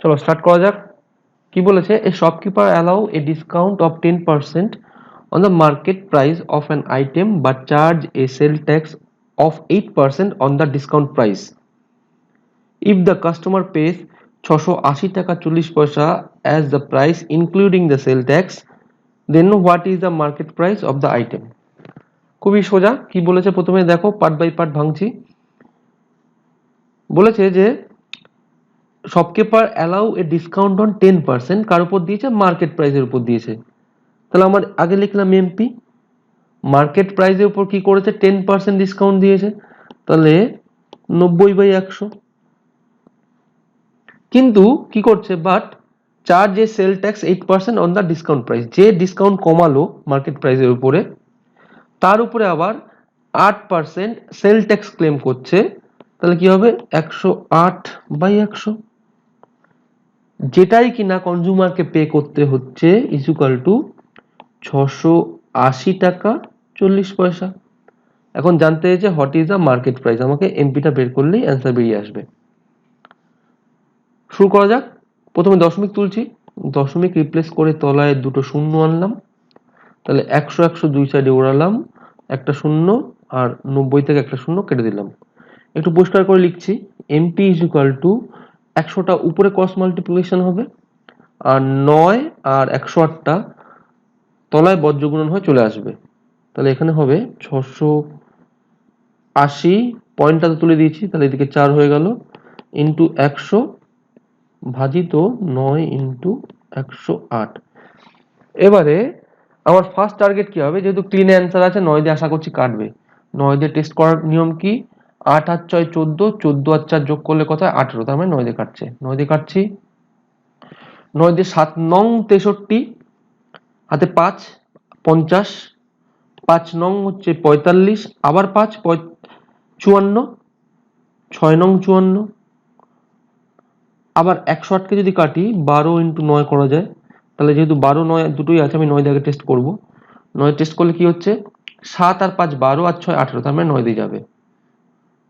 চলো স্টার্ট করা যাক। কি বলেছে? A shopkeeper allow A discount of 10% on the market price of an item but charge a sale tax of 8% on the discount price. If the customer pays 680 টাকা 40 পয়সা as the price including the sale tax, then what is the market price of the item? খুবই সোজা। কি বলেছে প্রথমে দেখো, part by part ভাঙছি। বলেছে যে shopkeeper allow A discount on 10%, কার উপর দিয়েছে? মার্কেট প্রাইসের উপর দিয়েছে। তাহলে আমার আগে লিখলাম এমপি, মার্কেট প্রাইসের উপর কি করেছে? 10% ডিসকাউন্ট দিয়েছে, তাহলে 90/100। কিন্তু কি করছে? But charge A sell tax 8% on the discount price, যে ডিসকাউন্ট কমালো মার্কেট প্রাইসের উপরে তার উপরে আবার 8% সেল ট্যাক্স ক্লেম করছে। তাহলে কি হবে? 108/100, যেটাই কিনা কনজিউমারকে পে করতে হচ্ছে ইজ ইকুয়াল টু 680 টাকা 40 পয়সা। এখন জানতে হয়েছে what is the market price, আমাকে এমপিটা বের করলেই অ্যান্সার বেরিয়ে আসবে। শুরু করা যাক। প্রথমে দশমিক তুলছি, দশমিক রিপ্লেস করে তলায় দুটো শূন্য আনলাম, তাহলে 100 দুই সাইডে ওড়ালাম, একটা শূন্য, আর 90 থেকে একটা শূন্য কেটে দিলাম। একটু পরিষ্কার করে লিখছি, এমপি ইজ ইকুয়াল টু 100টা উপরে ক্রস মাল্টিপ্লিকেশন হবে, আর 9 আর 108টা তলায় বজ্রগুণন হয়ে চলে আসবে। তাহলে এখানে হবে 680, পয়েন্টটা তো তুলে দিয়েছি, তাহলে এদিকে 4 হয়ে গেল, ইন্টু 100 ভাজিত 9 ইন্টু 108। এবারে আমার ফার্স্ট টার্গেট কি হবে? যেহেতু ক্লিন অ্যান্সার আছে, 9 দিয়ে আশা করছি কাটবে। 9 দিয়ে টেস্ট করার নিয়ম কি? 8 আর 6 14, 14 আর 4 যোগ করলে কত হয়? 18, তার মানে 9 দিয়ে কাটছে। 9 দিয়ে কাটছি। 9 দিয়ে 7 নং 63, হাতে 5 50, 5 নং হচ্ছে 45, আবার 5 54, 6 নং 54, আবার 108 কে যদি কাটি 12 ইন্টু 9 করা যায়, তাহলে যেহেতু 12 9 দুটোই আছে, আমি 9 দিয়ে আগে টেস্ট করব। 9 টেস্ট করলে কি হচ্ছে? 7 আর 5 12 আর 6 18, তার মানে 9 দিয়ে যাবে।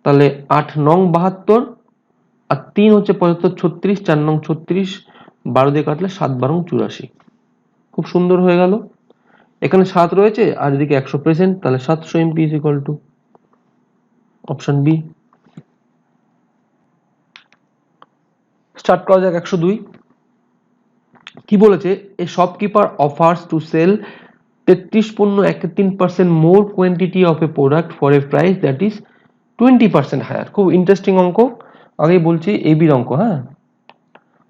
তাহলে 8 নং 72, আর 3 হচ্ছে 75 36, 4 নং 36, 12 দিয়ে কাটলে 7 12 84। খুব সুন্দর হয়ে গেল। এখানে 7 রয়েছে আর এদিকে 100 প্রেজেন্ট, তাহলে 700 MP is equal to option B. Start করা যাক 102। কি বলেছে? A shopkeeper offers to sell 33 পণ্য 31% more quantity of a product for a price that is 20% higher. খুব ইন্টারেস্টিং অঙ্ক, আগেই বলছি এবির অঙ্ক, হ্যাঁ,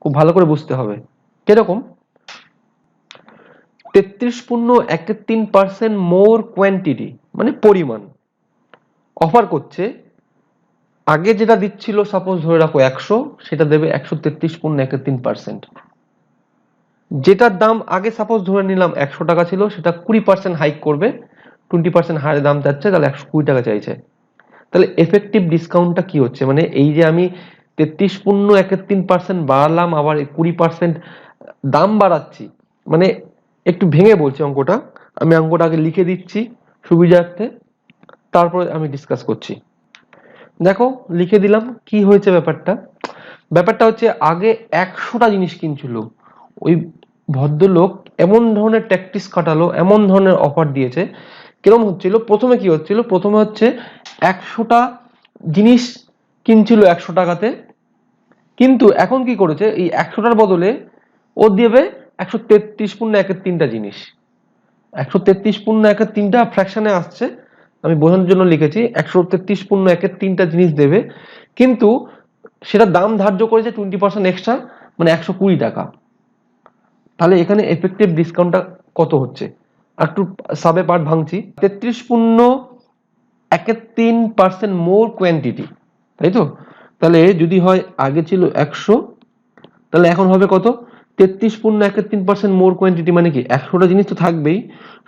খুব ভালো করে বুঝতে হবে। কিরকম? 33 পণ্য 31% মোর কোয়ান্টিটি মানে পরিমাণ অফার করছে। আগে যেটা দিচ্ছিল সাপোজ ধরে রাখো 100, সেটা দেবে 133 পণ্য 31%। যেটার দাম আগে সাপোজ ধরে নিলাম 100 টাকা ছিল, সেটা 20% হাইক করবে, 20% হারে দাম যাচ্ছে, তাহলে 120 টাকা চাইছে। তাহলে এফেক্টিভ ডিসকাউন্টটা কি হচ্ছে? মানে এই যে আমি 33 পণ্য 31% বাড়ালাম, আবার 20% দাম বাড়াচ্ছি, মানে একটু ভেঙে বলছি অঙ্কটা, আমি অঙ্কটা আগে লিখে দিচ্ছি সুবিধার্থে, তারপরে আমি ডিসকাস করছি। দেখো লিখে দিলাম। কি হয়েছে ব্যাপারটা? ব্যাপারটা হচ্ছে আগে 100টা জিনিস কিনছিল, ওই ভদ্রলোক এমন ধরনের ট্যাকটিস কাটালো, এমন ধরনের অফার দিয়েছে। কিরকম হচ্ছিল? প্রথমে কি হচ্ছিল? প্রথমে হচ্ছে 100টা জিনিস কিনছিল 100 টাকাতে, কিন্তু এখন কি করেছে? এই 100টার বদলে ও দেবে 133 পূর্ণ 1/3টা জিনিস। 133 পূর্ণ 1/3টা ফ্র্যাকশনে আসছে, আমি বোঝানোর জন্য লিখেছি 133 পূর্ণ 1/3টা জিনিস দেবে, কিন্তু সেটা দাম ধার্য করেছে 20% এক্সট্রা, মানে 120 টাকা। তাহলে এখানে এফেক্টিভ ডিসকাউন্টটা কত হচ্ছে? একটু সাবে পার্ট ভাঙছি। 33 পূর্ণ 1/3% মোর কোয়ান্টিটি, তাই তো? তাহলে যদি হয় আগে ছিল 100, তাহলে এখন হবে কত? 33 পূর্ণ 1/3% মোর কোয়ান্টিটি, মানে কি 100টা জিনিস তো থাকবেই,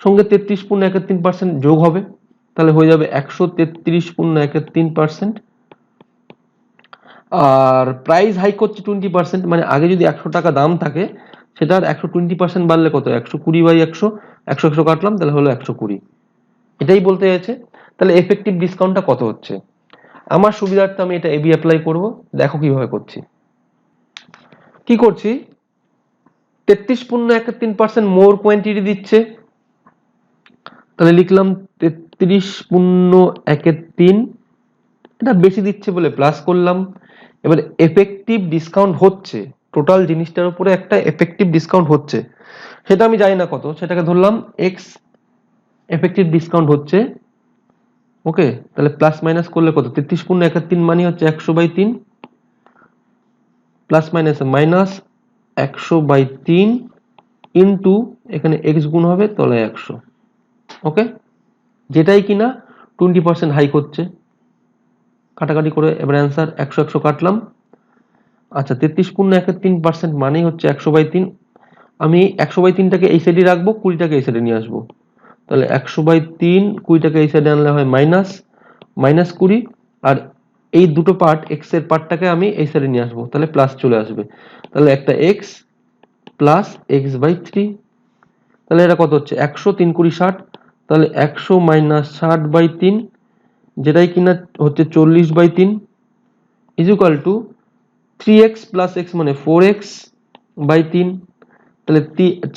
সঙ্গে 33 পূর্ণ 1/3% যোগ হবে, তাহলে হয়ে যাবে 133 পূর্ণ 1/3%। আর প্রাইস হাইক করছে 20%, মানে আগে যদি 100 টাকা দাম থাকে, সেটার 120% বাড়লে কত? 120/100, 100 কাটলাম, তাহলে হলো 120। এটাই বলতে চাইছে। তাহলে এফেক্টিভ ডিসকাউন্টটা কত হচ্ছে? আমার সুবিধার্থে আমি এটা এবি অ্যাপ্লাই করব, দেখো কিভাবে করছি। কি করছি, 33.13% মোর কোয়ান্টিটি দিচ্ছে, তাহলে লিখলাম 33.13, এটা বেশি দিচ্ছে বলে প্লাস করলাম। এবার এফেক্টিভ ডিসকাউন্ট হচ্ছে, টোটাল জিনিসটার উপরে একটা এফেক্টিভ ডিসকাউন্ট হচ্ছে, সেটা আমি জানি না কত, সেটাকে ধরলাম এক্স এফেক্টিভ ডিসকাউন্ট হচ্ছে। ওকে, তাহলে প্লাস মাইনাস করলে কত, 33.13 মানে হচ্ছে 100/3, প্লাস মাইনাস মাইনাস 100/3 ইন্টু এখানে এক্স গুণ হবে তলায় 100। ওকে, যেটাই কিনা 20% হাইক হচ্ছে, কাটাকাটি করে এবার অ্যান্সার 100 কাটলাম। আচ্ছা, 33.13% মানেই হচ্ছে 100/3, আমি 100/3টাকে এই সাইডে রাখবো, 20টাকে এই সাইডে নিয়ে আসবো, তাহলে 100/3 20টাকে এই সাইডে আনলে হয় মাইনাস -20, আর এই দুটো পার্ট এক্স এর পার্টটাকে আমি এই সাইডে নিয়ে আসবো, তাহলে প্লাস চলে আসবে, তাহলে একটা এক্স প্লাস x/3, তাহলে এটা কত হচ্ছে 100, 3 × 20 = 60, তাহলে 100 - 60/3 যেটাই কিনা হচ্ছে 40/3 is equal two 3x + x মানে 4x/3, তাহলে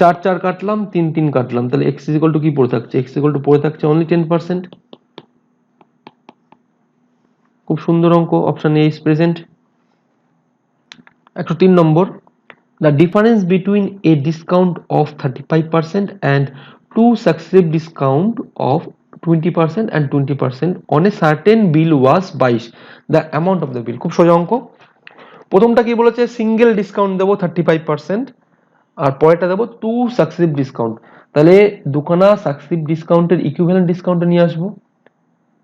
4 4 কাটলাম, 3 3 কাটলাম, তাহলে x ইজ ইকুয়াল টু কি পড়ে থাকছে, x ইজ ইকুয়াল টু পড়ে থাকছে অনলি 10%। খুব সুন্দর অঙ্ক, option A is present. 103 number, the difference between a discount of 35% and two successive discount of 20% and 20% on a certain bill was 22, the amount of the bill। খুব সোজা অঙ্ক। প্রথমটা কি বলেছে, সিঙ্গেল ডিসকাউন্ট দেবো 35%, আর পরেরটা দেবো টু সাকসিসিভ ডিসকাউন্ট, তাহলে দুখানা সাকসিসিভ ডিসকাউন্টের ইকুইভ্যালেন্ট ডিসকাউন্টে নিয়ে আসবো।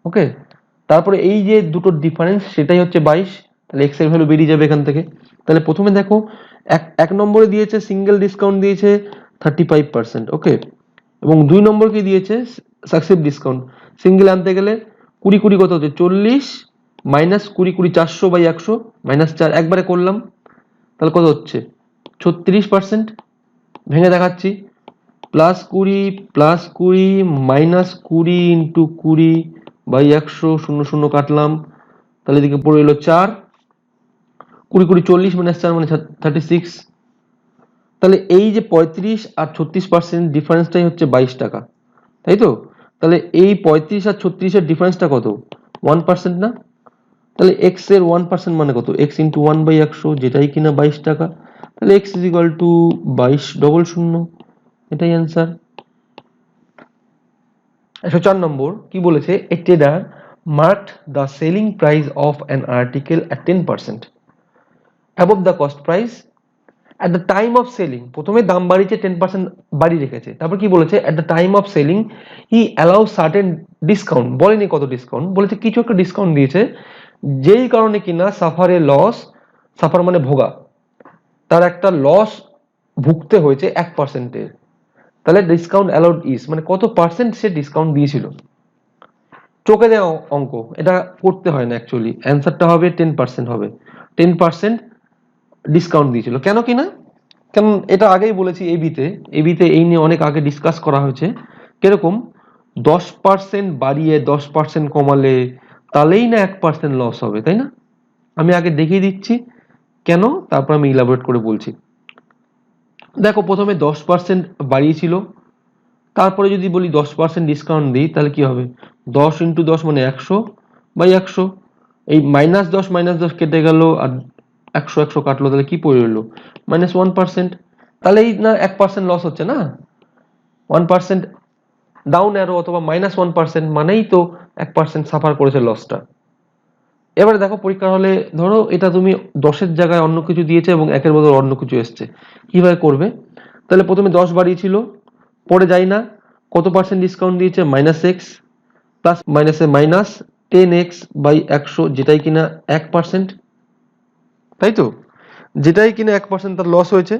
ওকে, তারপরে এই যে দুটো ডিফারেন্স সেটাই হচ্ছে 22, তাহলে এক্স এর ভ্যালু বেরিয়ে যাবে এখান থেকে। তাহলে প্রথমে দেখো এক নম্বরে দিয়েছে সিঙ্গেল ডিসকাউন্ট দিয়েছে 35%। ওকে, এবং 2 নম্বর কি দিয়েছে সাকসিসিভ ডিসকাউন্ট। সিঙ্গেল আনতে গেলে 20 20 কত হচ্ছে 40, মাইনাস 20 20 400/100 -4, একবারে করলাম, তাহলে কত হচ্ছে 36%। ভেঙে দেখাচ্ছি, +20 +20 -20 ইন্টু 20/100, 0 0 কাটলাম, তাহলে এদিকে পড়ে এলো 4, 20 20 40 - 4 মানে 36, তাহলে এই যে 35 আর 36% ডিফারেন্সটাই হচ্ছে 22 টাকা, তাই তো? তাহলে এই 35 আর 36 এর ডিফারেন্সটা কত, 1% না? তাহলে x এর 1% মানে কত, x ইন্টু 1/100, যেটাই কিনা 22 টাকা, তাহলে x ইজ ইকুয়াল টু 2200, এটাই অ্যান্সার। 104 নম্বর কি বলেছে, a trader marked the selling price of an article at 10% above the cost price at the time of selling। প্রথমে দাম বাড়িয়েছে 10% বাড়িয়ে রেখেছে, তারপর কি বলেছে at the time of selling he allows certain discount, বলেনি কত ডিসকাউন্ট, বলেছে কিছু একটা ডিসকাউন্ট দিয়েছে, যেই কারণে কিনা সাফারে লস, সাফার মানে ভোগা, তার একটা লস ভুগতে হয়েছে 1%। তাহলে ডিসকাউন্ট অ্যালাউড ইজ মানে কত পার্সেন্ট সে ডিসকাউন্ট দিয়েছিল, চোখে দেওয়া অঙ্ক, এটা করতে হয় না অ্যাকচুয়ালি, অ্যান্সারটা হবে 10% হবে, 10% ডিসকাউন্ট দিয়েছিল। কেন কিনা, কারণ এটা আগেই বলেছি এবিতে এই নিয়ে অনেক আগে ডিসকাস করা হয়েছে, কিরকম 10% বাড়িয়ে 10% কমালে তাহলেই না 1% লস হবে, তাই না? আমি আগে দেখিয়ে দিচ্ছি কেন, তারপর আমি ইলাবোরেট করে বলছি। দেখো প্রথমে 10% বাড়িয়েছিল, তারপরে যদি বলি 10% ডিসকাউন্ট দিই, তাহলে কি হবে 10 ইন্টু 10 মানে 100/100, এই -10 -10 কেটে গেল, আর 100 100 কাটলো, তাহলে কি পড়ে রইলো -1%, তাহলেই না 1% লস হচ্ছে না, 1% ডাউন অ্যারো অথবা -1% মানেই তো 1% সাফার করেছে লসটা। এবারে দেখো পরীক্ষার হলে ধরো এটা তুমি 10-এর জায়গায় অন্য কিছু দিয়েছে এবং 1-এর বদলে অন্য কিছু এসছে, কিভাবে করবে, তাহলে প্রথমে 10 বাড়িয়েছিল, পরে যাই না, কত পার্সেন্ট ডিসকাউন্ট দিয়েছে -x, প্লাস মাইনাসে মাইনাস 10x/100, যেটাই কিনা 1%, তাই তো? যেটাই কিনা 1% তার লস হয়েছে,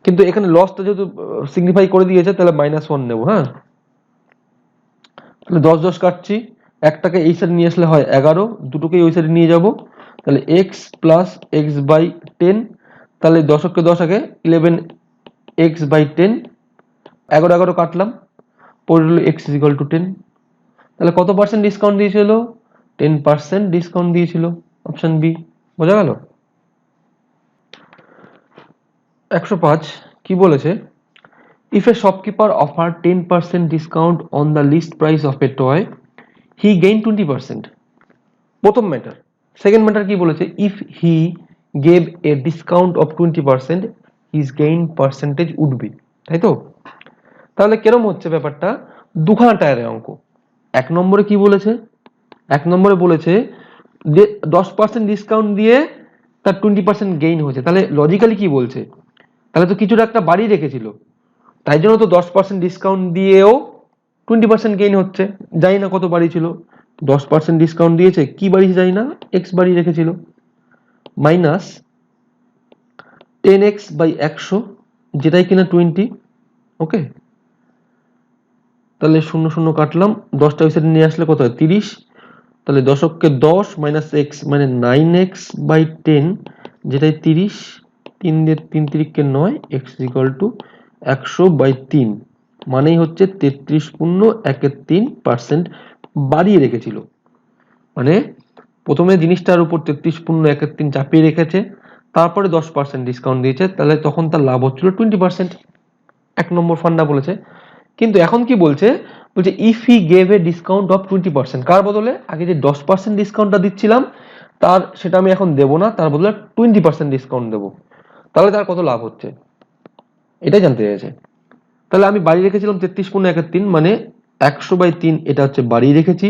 কিন্তু এখানে লসটা যেহেতু সিগনিফাই করে দিয়েছে, তাহলে -1 নেব। হ্যাঁ, তাহলে 10 10 কাটছি, একটাকে এই সাইডে নিয়ে আসলে হয় 11, দুটোকেই ওই সাইডে নিয়ে যাব, তাহলে x + x/10, তাহলে 10কে 10 আগে 11x/10, 11 11 কাটলাম, পড়ে রইল x = 10। তাহলে কত পার্সেন্ট ডিসকাউন্ট দিয়েছিল, 10% ডিসকাউন্ট দিয়েছিল, অপশন বি। বোঝা গেল? 105 কি বলেছে, if a shopkeeper offer 10% discount on the list price of a toy he gain 20%, প্রথম ম্যাটার। সেকেন্ড ম্যাটার কি বলেছে, if he gave a discount of 20% his gain percentage would be, তাই তো? তাহলে কেরম হচ্ছে ব্যাপারটা, দুখানা টায়ারের অঙ্ক। এক নম্বরে কি বলেছে, এক নম্বরে বলেছে যে 10% ডিসকাউন্ট দিয়ে তার 20% গেইন হয়েছে, তাহলে লজিক্যালি কি বলছে, তাহলে তো কিছুটা একটা বাড়ি রেখেছিল, তাই জন্য তো 10% ডিসকাউন্ট দিয়েও 20% গেইন হচ্ছে। জানি না কত বাড়ি ছিল, 10% ডিসকাউন্ট দিয়েছে, কি বাড়িয়েছে জানি না, এক্স বাড়ি রেখেছিল, মাইনাস 10x বাই 100 যেটাই কিনা 20। ওকে, তাহলে 0 0 কাটলাম, 10টা ওই সাইডে নিয়ে আসলে কত হয় 30, তাহলে দশককে 10 মাইনাস এক্স মানে 9x বাই 10 যেটাই 30, 3 দিয়ে 3 তিরিককে 9, x ইকুয়াল টু 100 বাই 3 মানেই হচ্ছে 33.13% বাড়িয়ে রেখেছিল। মানে প্রথমে জিনিসটার উপর 33.13 চাপিয়ে রেখেছে, তারপরে 10% ডিসকাউন্ট দিয়েছে, তাহলে তখন তার লাভ হচ্ছিল 20%। এক নম্বর ফান্ডা বলেছে। কিন্তু এখন কি বলছে, বলছে if he gave a discount of 20%, কার বদলে, আগে যে 10% ডিসকাউন্টটা দিচ্ছিলাম তার সেটা আমি এখন দেবো না, তার বদলে 20% ডিসকাউন্ট দেবো, তাহলে তার কত লাভ হচ্ছে, এটাই জানতে চাইছে। তাহলে আমি বাড়িয়ে রেখেছিলাম 33.13 মানে 100/3, এটা হচ্ছে বাড়িয়ে রেখেছি।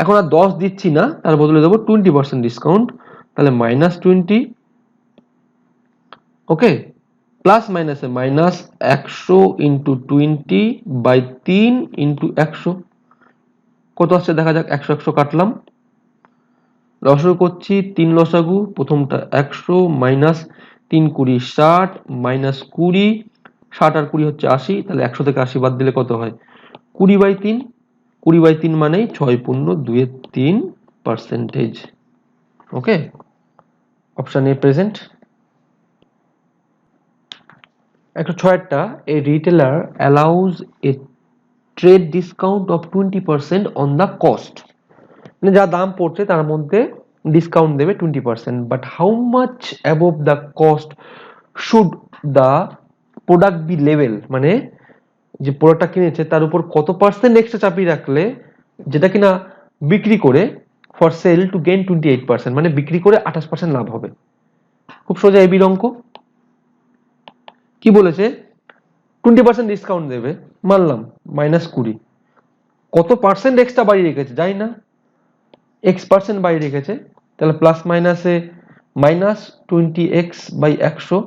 এখন আর 10 দিচ্ছি না, তার বদলে দেবো 20% ডিসকাউন্ট, তাহলে -20। ওকে, প্লাস মাইনাসে মাইনাস 100 ইন্টু 20/3 ইন্টু 100 কত আসছে দেখা যাক। 100 100 কাটলাম, লসাগু করছি, 3 লসাগু, প্রথমটা 100 মাইনাস 3 20 60 মাইনাস 20, 60 আর 20 হচ্ছে 80, তাহলে 100 থেকে 80 বাদ দিলে কত হয় 20/3, 20/3 মানেই 6.23%। Okay, option A present. 106টা, a retailer allows a trade discount of 20% on the cost, মানে যা দাম পড়ছে তার মধ্যে ডিসকাউন্ট দেবে 20%, but how much above the cost should the product be level, মানে যে প্রোডাক্টটা কিনেছে তার উপর কত পার্সেন্ট এক্সট্রা চাপিয়ে রাখলে যেটা কিনা বিক্রি করে ফর সেল টু গেইন 28%, মানে বিক্রি করে 28% লাভ হবে। খুব সোজা এবির অঙ্ক। কি বলেছে 20% ডিসকাউন্ট দেবে, মানলাম -20, কত পার্সেন্ট এক্সট্রা বাড়িয়ে রেখেছে জানি না, x% বাড়িয়ে রেখেছে, তাহলে প্লাস মাইনাসে -20x/100,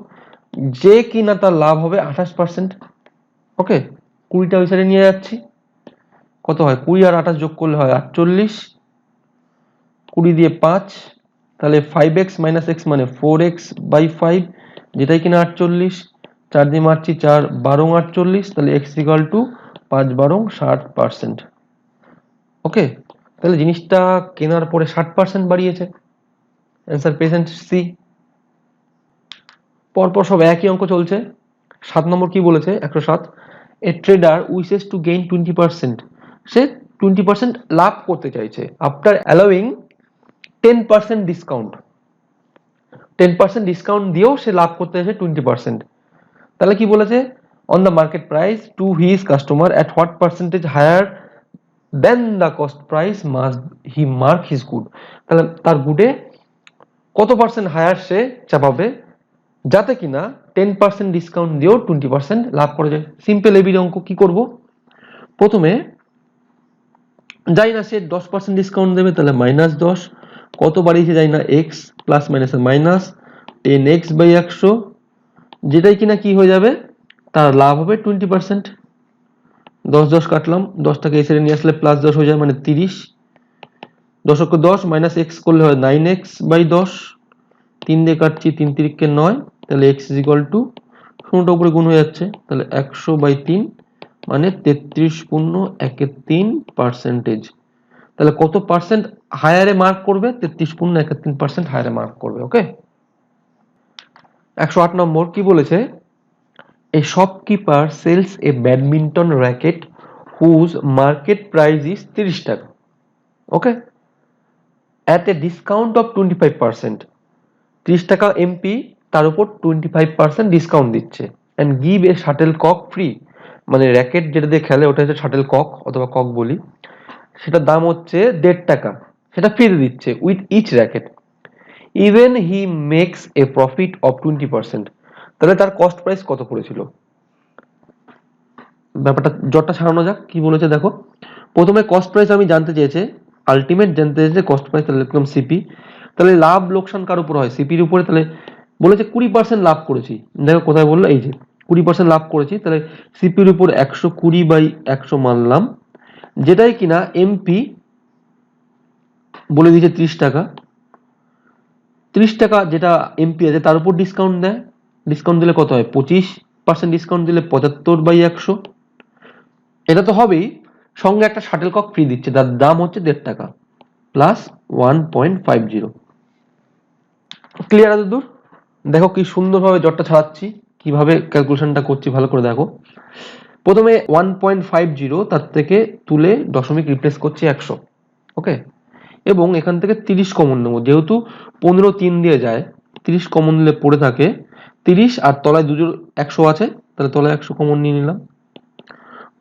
যে কিনা তার লাভ হবে 28%। ওকে, 20টা ওই সাইডে নিয়ে যাচ্ছি, কত হয় 20 আর 28 যোগ করলে হয় 48, 20 দিয়ে 5, তাহলে 5x - x মানে 4x/5 যেটাই কিনা 48, 4 দিয়ে মারছি 4 12 48, তাহলে x ইকুয়াল টু 5 12 60%। ওকে, তাহলে জিনিসটা কেনার পরে 60% বাড়িয়েছে, অ্যান্সার প্রেজেন্ট সি। পরপর সব একই অঙ্ক চলছে। 7 নম্বর কি বলেছে 107, এ ট্রেডার উইশেস টু গেইন 20%, সে 20% লাভ করতে চাইছে আফটার অ্যালাউইং 10% ডিসকাউন্ট, 10% ডিসকাউন্ট দিয়েও সে লাভ করতে চাইছে 20%। তাহলে কি বলেছে, on the market price to his customer at what percentage higher than the cost price must he mark his good, তাহলে তার গুডে কত পার্সেন্ট হায়ার সে চাপাবে যাতে কিনা 10% ডিসকাউন্ট দিয়েও 20% লাভ করা যায়। সিম্পল এবির অঙ্ক। কি করব, প্রথমে যাই না সে 10% ডিসকাউন্ট দেবে, তাহলে -10, কত বাড়িয়েছে যাই না x, প্লাস মাইনাসে মাইনাস 10x/100 যেটাই কিনা কি হয়ে যাবে তার লাভ হবে 20%। 10 10 কাটলাম, 10টাকে এই সাইডে নিয়ে আসলে +10 হয়ে যায় মানে 30, 10কে 10 মাইনাস x করলে হয় 9x/10, 3 দিয়ে কাটছি 3 তিরিককে 9, তাহলে x ইজ ইকুয়াল টু 0টা উপরে গুণ হয়ে যাচ্ছে, তাহলে 100/3 মানে 33.13%। তাহলে কত পার্সেন্ট হায়ারে মার্ক করবে, 33.13% হায়ারে মার্ক করবে। ওকে, 108 নম্বর কি বলেছে, a shopkeeper sells a badminton racket whose market price is 30 টাকা, okay, at a discount of 25%, 30 টাকা এমপি, তার উপর 25% ডিসকাউন্ট দিচ্ছে and give a shuttlecock free, মানে র্যাকেট যেটা দিয়ে খেলে ওটা হচ্ছে শাটেল কক অথবা কক বলি, সেটার দাম হচ্ছে 1.5 টাকা, সেটা ফ্রিতে দিচ্ছে with each racket. Even he makes a profit of 20%। তাহলে তার কস্ট প্রাইস কত পড়েছিল? ব্যাপারটা জটটা ছাড়ানো যাক। কি বলেছে দেখো, প্রথমে কস্ট প্রাইস আমি জানতে চেয়েছে, আলটিমেট জানতে চেয়েছে কস্ট প্রাইস, তাহলে লিখলাম সিপি। তাহলে লাভ লোকসান কার উপর হয়? সিপির উপরে। তাহলে বলেছে 20% লাভ করেছি, দেখো কোথায় বললো, এই যে 20% লাভ করেছি, তাহলে সিপির উপর 120/100 মানলাম, যেটাই কিনা এমপি বলে দিয়েছে 30 টাকা। 30 টাকা যেটা এমপি আছে তার উপর ডিসকাউন্ট দেয়, ডিসকাউন্ট দিলে কত হয়? 25% ডিসকাউন্ট দিলে 75/100, এটা তো হবেই। সঙ্গে একটা শাটেলকক ফ্রি দিচ্ছে, তার দাম হচ্ছে 1.5 টাকা প্লাস 1.50। ক্লিয়ার আছে দূর? দেখো কি সুন্দরভাবে জটটা ছাড়াচ্ছি, কিভাবে ক্যালকুলেশনটা করছি ভালো করে দেখো। প্রথমে 1.50 তার থেকে তুলে দশমিক রিপ্লেস করছি 100, ওকে, এবং এখান থেকে 30 কমন নেবো, যেহেতু 15 3 দিয়ে যায়, 30 কমন নিলে পড়ে থাকে 30, আর তলায় দুজোর 100 আছে, তাহলে তলায় 100 কমন নিয়ে নিলাম,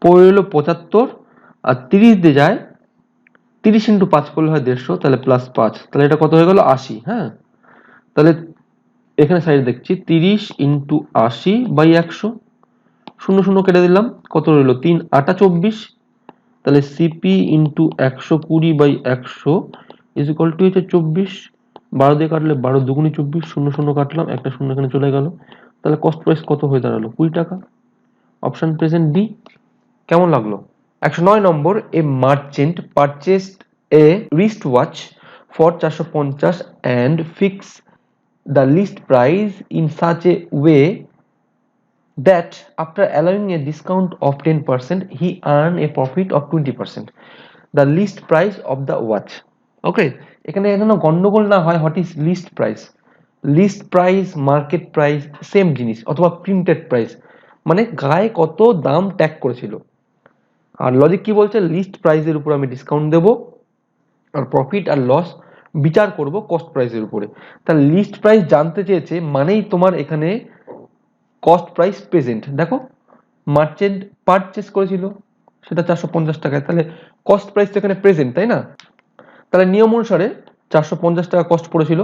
পড়ে এলো 75, আর 30 দিয়ে যায়, 30 ইন্টু 5 করলে হয় 150, তাহলে প্লাস 5, তাহলে এটা কত হয়ে গেল? 80। হ্যাঁ, তাহলে এখানে সাইডে দেখছি 30 ইন্টু 80/100, শূন্য শূন্য কেটে দিলাম, কত রইল? 3 8 24, তাহলে CP into 120/100 is equal two হচ্ছে 24। 12 দিয়ে কাটলে 12 দুগুণি 24, শূন্য শূন্য কাটলাম, একটা শূন্য এখানে চলে গেল, তাহলে কস্ট প্রাইস কত হয়ে দাঁড়ালো? 20 টাকা। Option present D. কেমন লাগলো? 109 নম্বর, a merchant purchased a wrist watch for 450 and fix the list price in such a way that after allowing a discount of 10% he earn a profit of 20%, the list price of the watch. Okay, এখানে যেন গন্ডগোল না হয়, what is list price? List price, market price same জিনিস, অথবা printed price, মানে গায়ে কত দাম ট্যাগ করেছিল। আর লজিক কি বলছে? লিস্ট প্রাইসের উপর আমি ডিসকাউন্ট দেবো, আর প্রফিট আর লস বিচার করব কস্ট প্রাইসের উপরে। তাহলে লিস্ট প্রাইস জানতে চেয়েছে মানেই তোমার এখানে কস্ট প্রাইস প্রেজেন্ট। দেখো মার্চেন্ট পারচেস করেছিল সেটা 450 টাকায়, তাহলে কস্ট প্রাইস তো এখানে প্রেজেন্ট, তাই না? তাহলে নিয়ম অনুসারে 450 টাকা কস্ট পড়েছিল,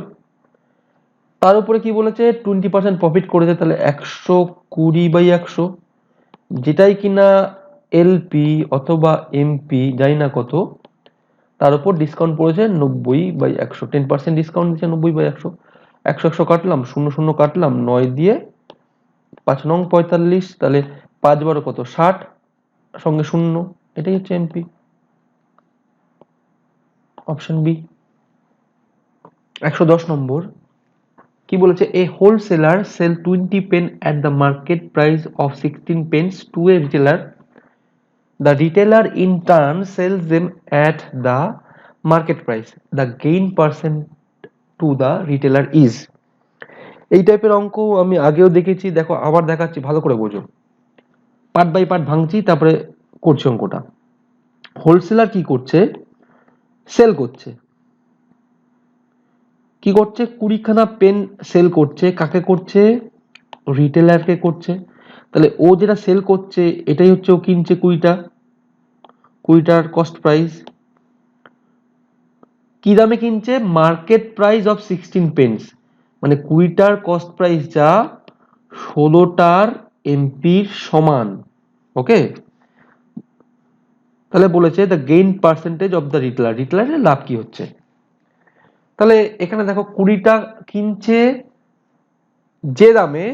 তার উপরে কি বলেছে? 20% প্রফিট করেছে, তাহলে 120/100, যেটাই কিনা এলপি অথবা এমপি জানি না কত, তার উপর ডিসকাউন্ট পড়েছে 90/100, 10% ডিসকাউন্ট দিচ্ছে 90/100, 100 কাটলাম, শূন্য শূন্য কাটলাম, 9 দিয়ে 5 নং 45, তাহলে 5 12 কত? 60, সঙ্গে শূন্য, এটাই হচ্ছে এমপি। Option B. 110 নম্বর, কি বলেছে? A wholesaler sell 20 pen at the market price of 16 pence to a retailer. The retailer in turn sells them at the market price. The gain percent to the retailer is. এই টাইপের অঙ্ক আমি আগেও দেখেছি, দেখো আবার দেখাচ্ছি, ভালো করে বোঝো। পার্ট বাই পার্ট ভাঙছি, তারপরে করছি অঙ্কটা। হোলসেলার কি করছে? সেল করছে। কি করছে? 20খানা পেন সেল করছে। কাকে করছে? রিটেলারকে করছে। তাহলে ও যেটা সেল করছে এটাই হচ্ছে ও কিনছে 20টা, 20টার কস্ট প্রাইস। কি দামে কিনছে? মার্কেট প্রাইস অফ 16 পেন্স, মানে 20টার কস্ট প্রাইস যা 16টার এমপির সমান। ওকে, তাহলে বলেছে the gain percentage of the retailer, রিটেলারের লাভ কি হচ্ছে। তাহলে এখানে দেখো 20টা কিনছে যে দামে,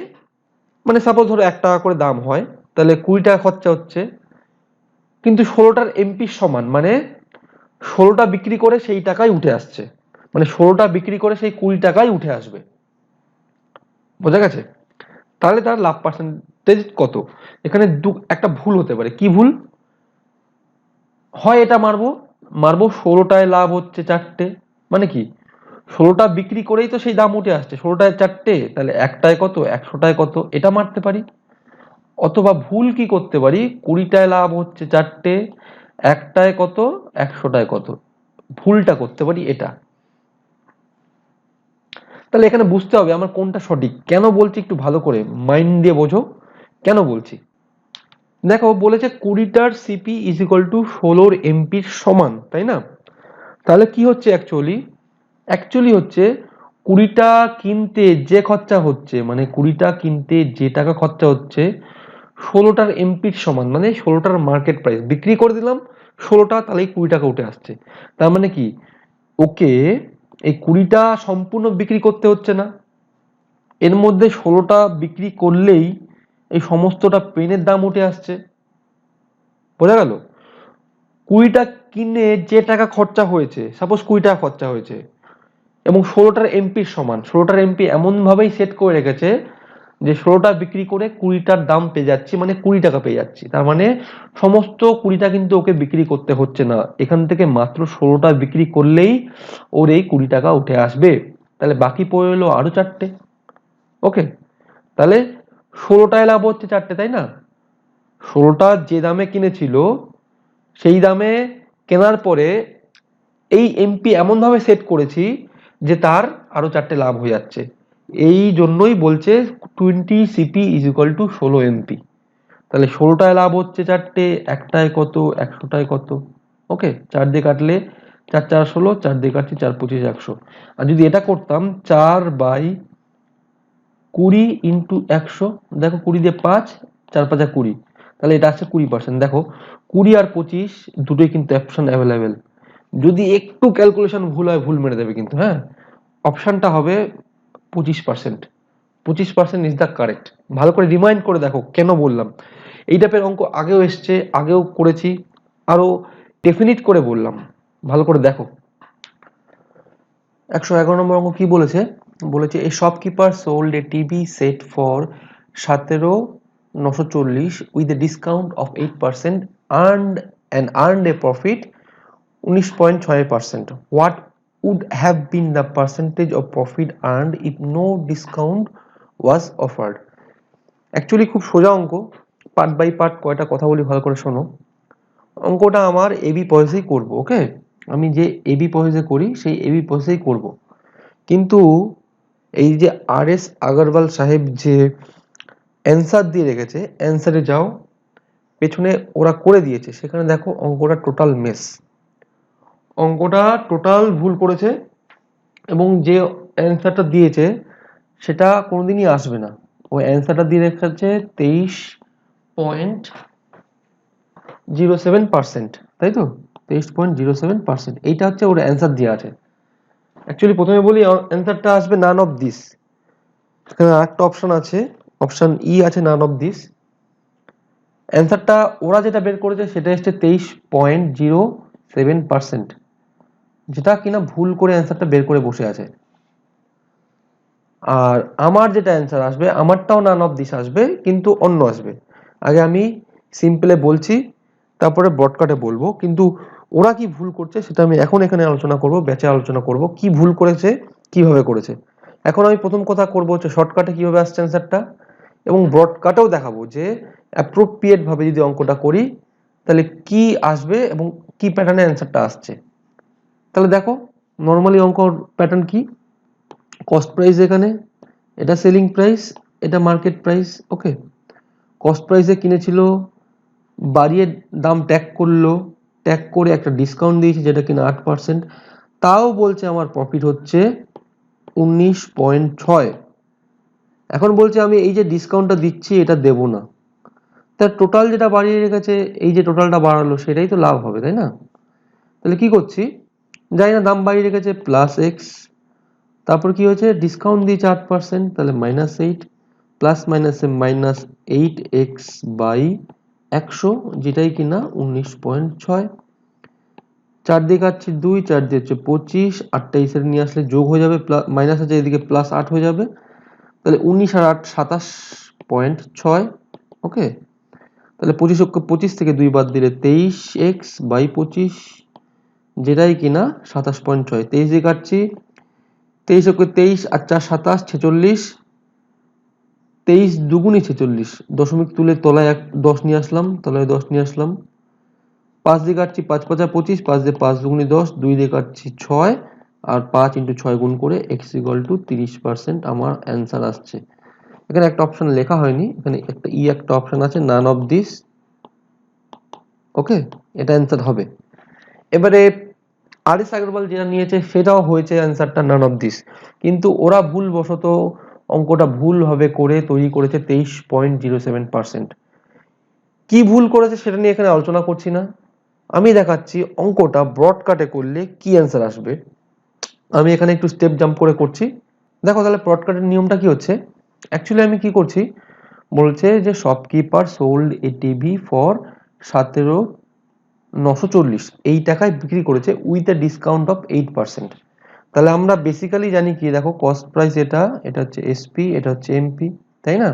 মানে সাপোজ ধরো 1 টাকা করে দাম হয়, তাহলে 20 টাকা খরচা হচ্ছে, কিন্তু 16টার এমপির সমান, মানে 16টা বিক্রি করে সেই টাকায় উঠে আসছে, মানে 16টা বিক্রি করে সেই 20 টাকায় উঠে আসবে। বোঝা গেছে? তাহলে তার লাভ পার্সেন্টেজ কত? এখানে একটা ভুল হতে পারে। কি ভুল হয়? এটা মারবো মারবো 16টায় লাভ হচ্ছে 4টে, মানে কি 16টা বিক্রি করেই তো সেই দাম উঠে আসছে, 16টায় 4টে, তাহলে একটায় কত? 100টায় কত? এটা মারতে পারি। অথবা ভুল কি করতে পারি? 20টায় লাভ হচ্ছে 4টে, একটায় কত? 100টায় কত? ভুলটা করতে পারি এটা। তাহলে এখানে বুঝতে হবে আমার কোনটা সঠিক। কেন বলছি একটু ভালো করে মাইন্ড দিয়ে বোঝো কেন বলছি। দেখো বলেছে 20টার সিপি ইজ ইকুয়াল টু 16 এমপির সমান, তাই না? তাহলে কি হচ্ছে অ্যাকচুয়ালি হচ্ছে 20টা কিনতে যে খরচা হচ্ছে, মানে 20টা কিনতে যে টাকা খরচা হচ্ছে 16টার এমপির সমান, মানে 16টার মার্কেট প্রাইস বিক্রি করে দিলাম 16টা, তাহলে 20 টাকা উঠে আসছে। তার মানে কি ওকে এই 20টা সম্পূর্ণ বিক্রি করতে হচ্ছে না, এর মধ্যে 16টা বিক্রি করলেই এই সমস্তটা পেনের দাম উঠে আসছে। বোঝা গেল? 20টা কিনে যে টাকা খরচা হয়েছে, সাপোজ 20 টাকা খরচা হয়েছে এবং 16টার এমপির সমান, 16টার এমপি এমন ভাবেই সেট করে রেখেছে যে 16টা বিক্রি করে 20টার দাম পেয়ে যাচ্ছি, মানে 20 টাকা পেয়ে যাচ্ছি। তার মানে সমস্ত 20টা কিন্তু ওকে বিক্রি করতে হচ্ছে না, এখান থেকে মাত্র 16টা বিক্রি করলেই ওর এই 20 টাকা উঠে আসবে। তাহলে বাকি পড়ে এলো আরো 4টে। ওকে, তাহলে 16টায় লাভ হচ্ছে 4টে, তাই না? 16টা যে দামে কিনেছিল সেই দামে কেনার পরে এই এমপি এমন ভাবে সেট করেছি যে তার আরো 4টে লাভ হয়ে যাচ্ছে। এই জন্যই বলছে 20 CP is equal two 16 MP. তাহলে 16টায় লাভ হচ্ছে 4টে, একটায় কত, 100টায় কত। ওকে, 4 দিয়ে কাটলে 4 4 16, 4 দিয়ে কাটছি 4 25 100। আর যদি এটা করতাম 4/20 ইন্টু 100, দেখো 20 দিয়ে 5, 4 5 20, তাহলে এটা আসছে 20%। দেখো 20 আর 25 দুটোই কিন্তু অপশন অ্যাভেলেবেল। যদি একটু ক্যালকুলেশন ভুল হয় ভুল মেরে দেবে কিন্তু, হ্যাঁ। অপশনটা হবে 25%। 25% ইজ দ্য কারেক্ট। ভালো করে রিমাইন্ড করে দেখো কেন বললাম। এই টাইপের অঙ্ক আগেও এসছে, আগেও করেছি, আরো ডেফিনিট করে বললাম। ভালো করে দেখো। 111 নম্বর অঙ্ক কি বলেছে, বলেছে a shopkeeper sold A TV set for 17,940 with a discount of 8% earned a profit 19.6%. What would have been the percentage of profit earned if no discount was offered? Actually খুব সোজা অঙ্ক, পার্ট বাই পার্ট কয়টা কথা বলি ভালো করে শোনো। অঙ্কটা আমার এবি পয়সেই করব। ওকে, আমি যে এবি পয়সে করি সেই এবি পয়সেই করব। কিন্তু এই যে আর এস আগরওয়াল সাহেব যে অ্যান্সার দিয়ে রেখেছে, অ্যান্সারে যাও, পেছনে ওরা করে দিয়েছে, সেখানে দেখো অঙ্কটা টোটাল মেস, অঙ্কটা টোটাল ভুল করেছে এবং যে অ্যান্সারটা দিয়েছে সেটা কোনোদিনই আসবে না। ওই অ্যান্সারটা দিয়ে রেখেছে 23.07%, তাই তো? 23.07%, এইটা হচ্ছে ওর অ্যান্সার দেওয়া আছে। অ্যাকচুয়ালি প্রথমে বলি অ্যান্সারটা আসবে নান অফ দিস। এখানে আরেকটা অপশন আছে, অপশন ই আছে নান অফ দিস। অ্যান্সারটা ওরা যেটা বের করেছে সেটা হচ্ছে 23.07%, যেটা কিনা ভুল করে অ্যান্সারটা বের করে বসে আছে। আর আমার যেটা অ্যান্সার আসবে আমারটাও নান অফ দিস আসবে, কিন্তু অন্য আসবে। আগে আমি সিম্পলে বলছি, তারপরে ব্রডকাটে বলবো। কিন্তু ওরা কি ভুল করছে সেটা আমি এখন এখানে আলোচনা করব, ব্যাচে আলোচনা করব কি ভুল করেছে, কিভাবে করেছে। এখন আমি প্রথম কথা করব হচ্ছে শর্টকাটে কিভাবে আসছে অ্যান্সারটা, এবং ব্রডকাটেও দেখাবো যে অ্যাপ্রোপ্রিয়েট ভাবে যদি অঙ্কটা করি তাহলে কি আসবে এবং কি প্যাটার্নে অ্যান্সারটা আসছে। তাহলে দেখো নর্মালি অঙ্কর প্যাটার্ন কি, কস্ট প্রাইস, এখানে এটা সেলিং প্রাইস, এটা মার্কেট প্রাইস। ওকে, কস্ট প্রাইসে কিনেছিল, বাড়িয়ে দাম ট্যাগ করলো, ট্যাগ করে একটা ডিসকাউন্ট দিয়েছে যেটা কিনা 8%, তাও বলছে আমার প্রফিট হচ্ছে 19.6। এখন বলছে আমি এই যে ডিসকাউন্টটা দিচ্ছি এটা দেব না, তার টোটাল যেটা বাড়িয়ে রেখেছে এই যে টোটালটা বাড়ালো সেটাই তো লাভ হবে, তাই না? তাহলে কি করছি, জানি না, দাম বাড়িয়ে রেখেছে প্লাস এক্স, তারপর কি হয়েছে ডিসকাউন্ট দিয়েছে 8%, তাহলে -8, প্লাস মাইনাসে -8x/100, যেটাই কিনা 19.6। 4 দিয়ে কাটছি 2, 4 দিয়ে হচ্ছে 25, 8টা এই সাইডে নিয়ে আসলে যোগ হয়ে যাবে, মাইনাস আছে এদিকে প্লাস 8 হয়ে যাবে, তাহলে 19 আর 8 27.6। ওকে, তাহলে 25 থেকে 2 বাদ দিলে 23x/25, যেটাই কিনা 27.6। 23 দিয়ে কাটছি, 23 ওকে 23 আর 4 27, 46, 23 দুগুণই 46, দশমিক তুলে তলায় 10 নিয়ে আসলাম, তলায় 10 নিয়ে আসলাম। 5 দিয়ে কাটছি 5 5 25, 5 দিয়ে 5 দুগুণি 10, 2 দিয়ে কাটছি 6 আর 5 ইন্টু 6 গুণ করে এক্স ইকুয়াল টু 30% আমার অ্যান্সার আসছে। এখানে একটা অপশন লেখা হয়নি, এখানে একটা একটা অপশন আছে, নান অফ দিস। ওকে, এটা অ্যান্সার হবে। এবারে আর এস আগরওয়াল যেটা নিয়েছে সেটাও হয়েছে অ্যান্সারটা নান অফ দিস, কিন্তু ওরা ভুলবশত অঙ্কটা ভুলভাবে করে তৈরি করেছে 23.07%। কি ভুল করেছে সেটা নিয়ে এখানে আলোচনা করছি না, আমি দেখাচ্ছি অঙ্কটা ব্রডকাটে করলে কি অ্যান্সার আসবে। আমি এখানে একটু স্টেপ জাম্প করে করছি। দেখো তাহলে ব্রডকাটের নিয়মটা কি হচ্ছে। অ্যাকচুয়ালি আমি কি করছি, বলছে যে shopkeeper sold A TV for 17,940, এই টাকায় বিক্রি করেছে উইথ এ ডিসকাউন্ট অফ 8%। তাহলে আমরা বেসিক্যালি জানি কি, দেখো কস্ট প্রাইস এটা হচ্ছে এসপি, এটা হচ্ছে এমপি, তাই না?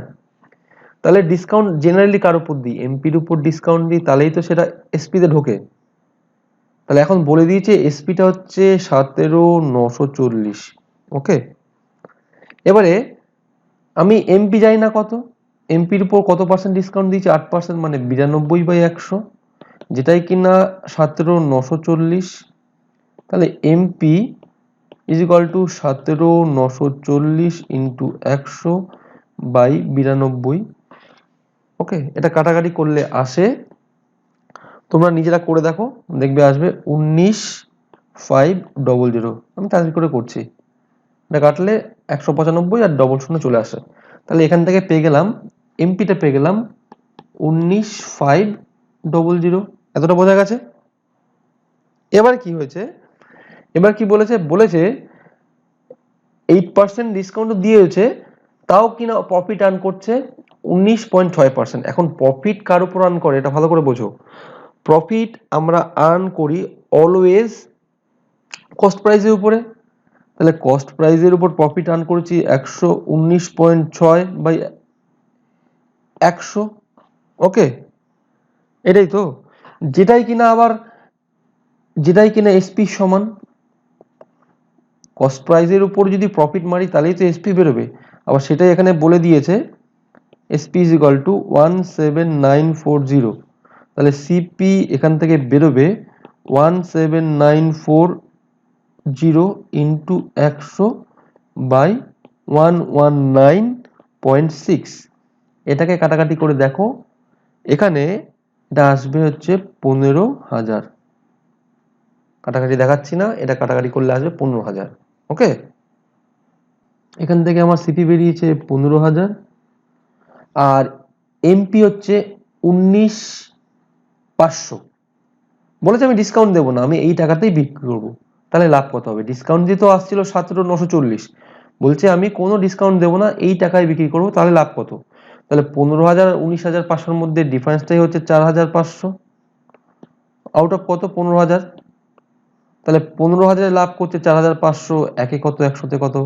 তাহলে ডিসকাউন্ট জেনারেলি কার উপর দিই, এমপির উপর ডিসকাউন্ট দিই, তাহলেই তো সেটা এসপি তে ঢোকে। তাহলে এখন বলে দিয়েছে এসপিটা হচ্ছে 17,940। ওকে, এবারে আমি এমপি জানি না কত, এমপির উপর কত পার্সেন্ট ডিসকাউন্ট দিয়েছে, 8%, মানে 92/100, যেটাই কিনা 17,940। তাহলে MP is equal two 17,940 into 100/92। ওকে, এটা কাটাকাটি করলে আসে, তোমরা নিজেরা করে দেখো, দেখবে আসবে 19,500। আমি তাড়াতাড়ি করে করছি, এটা কাটলে 195 আর ডবল শূন্য চলে আসে। তাহলে এখান থেকে পেয়ে গেলাম, এমপিটা পেয়ে গেলাম 19,500। এতটা বোঝা গেছে? এবার কি হয়েছে, এবার কি বলেছে, বলেছে 8% ডিসকাউন্ট দিয়েছে, তাও কিনা প্রফিট আর্ন করছে 19.6%। এখন প্রফিট কার উপর আর্ন করে এটা ভালো করে বোঝো। প্রফিট আমরা আর্ন করি অলওয়েজ কস্ট প্রাইসের উপরে। তাহলে কস্ট প্রাইসের উপর প্রফিট আর্ন করেছি 119.6/100। ওকে, এটাই তো, যেটাই কিনা এসপি সমান। কস্ট প্রাইসের উপর যদি প্রফিট মারি তাহলেই তো এসপি বেরোবে। আবার সেটাই এখানে বলে দিয়েছে এসপি ইজ ইকুয়াল টু 17940। তাহলে সিপি এখান থেকে বেরোবে 17940 ইন্টু 100/119.6। এটাকে কাটাকাটি করে দেখো, এখানে এটা আসবে হচ্ছে 15,000। কাটাকাটি দেখাচ্ছি না, এটা কাটাকাটি করলে আসবে 15,000। ওকে, এখান থেকে আমার সিপি বেরিয়েছে 15,000, আর এমপি হচ্ছে 19,500। বলেছে আমি ডিসকাউন্ট দেবো না, আমি এই টাকাতেই বিক্রি করবো। তাহলে লাভ কত হবে, ডিসকাউন্ট দিয়ে তো আসছিল 17,940, বলছে আমি কোনো ডিসকাউন্ট দেবো না, এই টাকায় বিক্রি করবো, তাহলে লাভ কত? তাহলে 15,000 আর 19,500-র মধ্যে ডিফারেন্সটাই হচ্ছে 4,500। আউট অফ কত, 15,000। তাহলে 15,000 লাভ করছে 4,500, একে কত, 100-তে কত?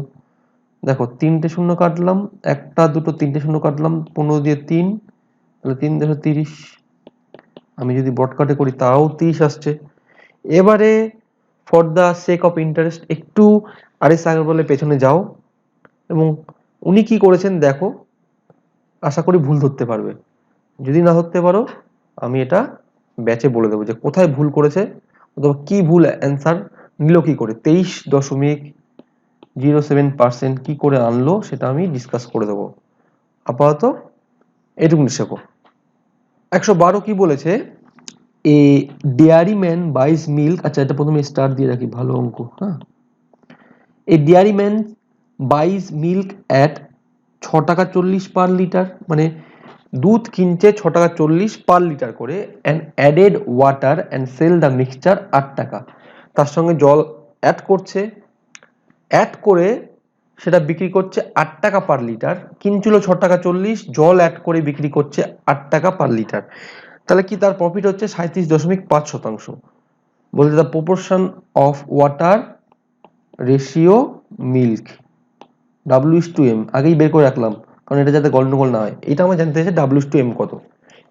দেখো 3টে শূন্য কাটলাম, একটা দুটো 3টে শূন্য কাটলাম, 15 দিয়ে 3, তাহলে 3 দেখো 30। আমি যদি বটকাটে করি তাও 30 আসছে। এবারে for the sake of interest একটু আরএস আগরওয়ালের পেছনে যাও এবং উনি কি করেছেন দেখো, আশা করি ভুল ধরতে পারবে। যদি না ধরতে পারো আমি এটা ব্যাচে বলে দেবো যে কোথায় ভুল করেছে, অথবা কি ভুল অ্যান্সার নিল, কি করে 23.07% কি করে আনলো সেটা আমি ডিসকাস করে দেবো। আপাতত এটুকুনি শেখো। 112 কি বলেছে, a dairy man buys milk, আচ্ছা এটা প্রথমে স্টার দিয়ে রাখি, ভালো অঙ্ক। হ্যাঁ, a dairy man buys milk at 6 টাকা 40 পার লিটার, মানে দুধ কিনছে 6 টাকা 40 পার লিটার করে, and added water and sell the mixture 8 টাকা। তার সঙ্গে জল অ্যাড করছে, অ্যাড করে সেটা বিক্রি করছে 8 টাকা পার লিটার, কিনছিল 6 টাকা 40, জল অ্যাড করে বিক্রি করছে 8 টাকা পার লিটার। তাহলে কি তার প্রফিট হচ্ছে 37.5%। বলতে the proportion of water ratio milk W/M আগেই বের করে রাখলাম, কারণ এটা যাতে গন্ডগোল না হয়। এটা আমার জানতে চাইছে W/M কত।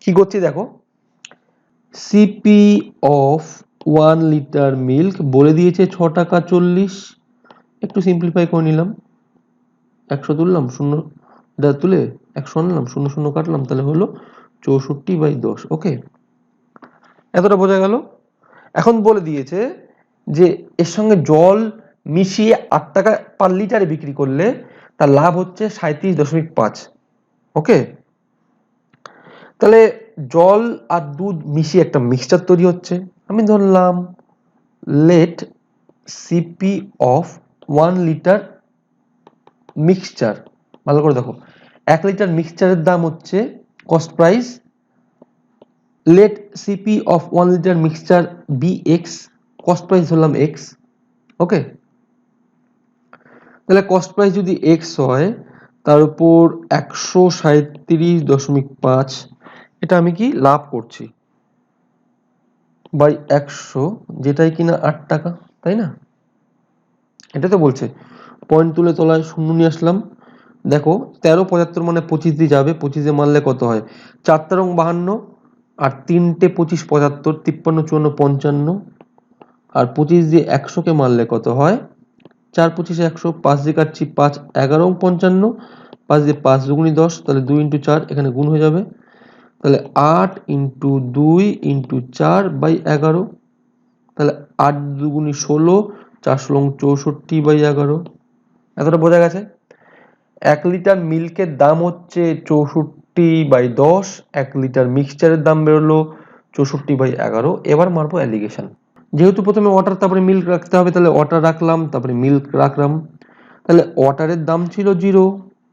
কি করছি দেখো, সিপি অফ 1 লিটার মিল্ক বলে দিয়েছে 6 টাকা 40। একটু সিম্পলিফাই করে নিলাম, 100 তুললাম, শূন্য তুলে 100 আনলাম, শূন্য শূন্য কাটলাম, তাহলে হলো 64/10। ওকে, এতটা বোঝা গেল। এখন বলে দিয়েছে যে এর সঙ্গে জল মিশিয়ে 8 টাকা পার লিটারে বিক্রি করলে তার লাভ হচ্ছে 37.5। ওকে, তাহলে জল আর দুধ মিশিয়ে একটা মিক্সচার তৈরি হচ্ছে। আমি ধরলাম let CP of 1 litre mixture. ভালো করে দেখো, 1 লিটার মিক্সচারের দাম হচ্ছে cost price, let CP of 1 litre mixture be X, cost price ধরলাম এক্স। ওকে, তাহলে কস্ট প্রাইস যদি এক্স হয় তার উপর 137.5, এটা আমি কি লাভ করছি বাই 100, যেটাই কিনা 8 টাকা, তাই না? এটা তো বলছে। পয়েন্ট তুলে তলায় শূন্য নিয়ে আসলাম। দেখো 13.75 মানে 25 দিয়ে যাবে, 25 মারলে কত হয়? 4 তেরং 52 আর 3টে 25 75, 53 54 55, আর 25 দিয়ে 100 কে মারলে কত হয়? 4 25 100, 5 দিয়ে কাটছি 5 11 55, 5 দিয়ে 5 দুগুনি 10, তাহলে 2 ইন্টু 4 এখানে গুণ হয়ে যাবে, তাহলে 8 ইন্টু 2 ইন্টু 4 বাই 11, তাহলে 8 দুগুনি 16, 4 ষোলং 64 বাই 11। এতটা বোঝা গেছে? 1 লিটার মিল্কের দাম হচ্ছে 64/10, 1 লিটার মিক্সচারের দাম বেরোলো 64/11। এবার মারবো অ্যালিগেশন। যেহেতু প্রথমে ওয়াটার তারপরে মিল্ক রাখতে হবে, তাহলে ওয়াটার রাখলাম তারপরে মিল্ক রাখলাম। তাহলে ওয়াটারের দাম ছিল 0,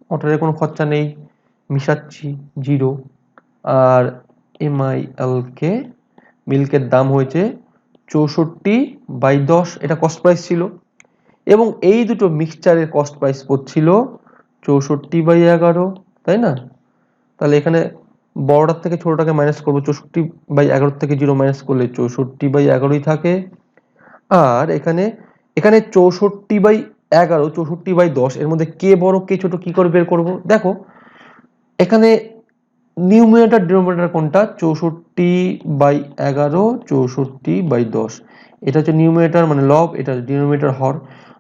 ওয়াটারের কোনো খরচা নেই, মিশাচ্ছি 0। আর MIL কে মিল্কের দাম হয়েছে 64/10, এটা কস্ট প্রাইস ছিল, এবং এই দুটো মিক্সচারের কস্ট প্রাইস পড়ছিল 64/11, তাই না? তাহলে এখানে বড়টার থেকে ছোটটাকে মাইনাস করবো, 64/11 থেকে 0 মাইনাস করলে 64/11 থাকে। আর এখানে এখানে 64/11 64/10 এর মধ্যে কে বড় কে ছোট কি করে বের করব? দেখো এখানে নিউমিনেটর ডিনোমিনেটর কোনটা? 64/11 64/10, এটা হচ্ছে নিউমিনেটর মানে লব, এটা ডিনোমিনেটর হর।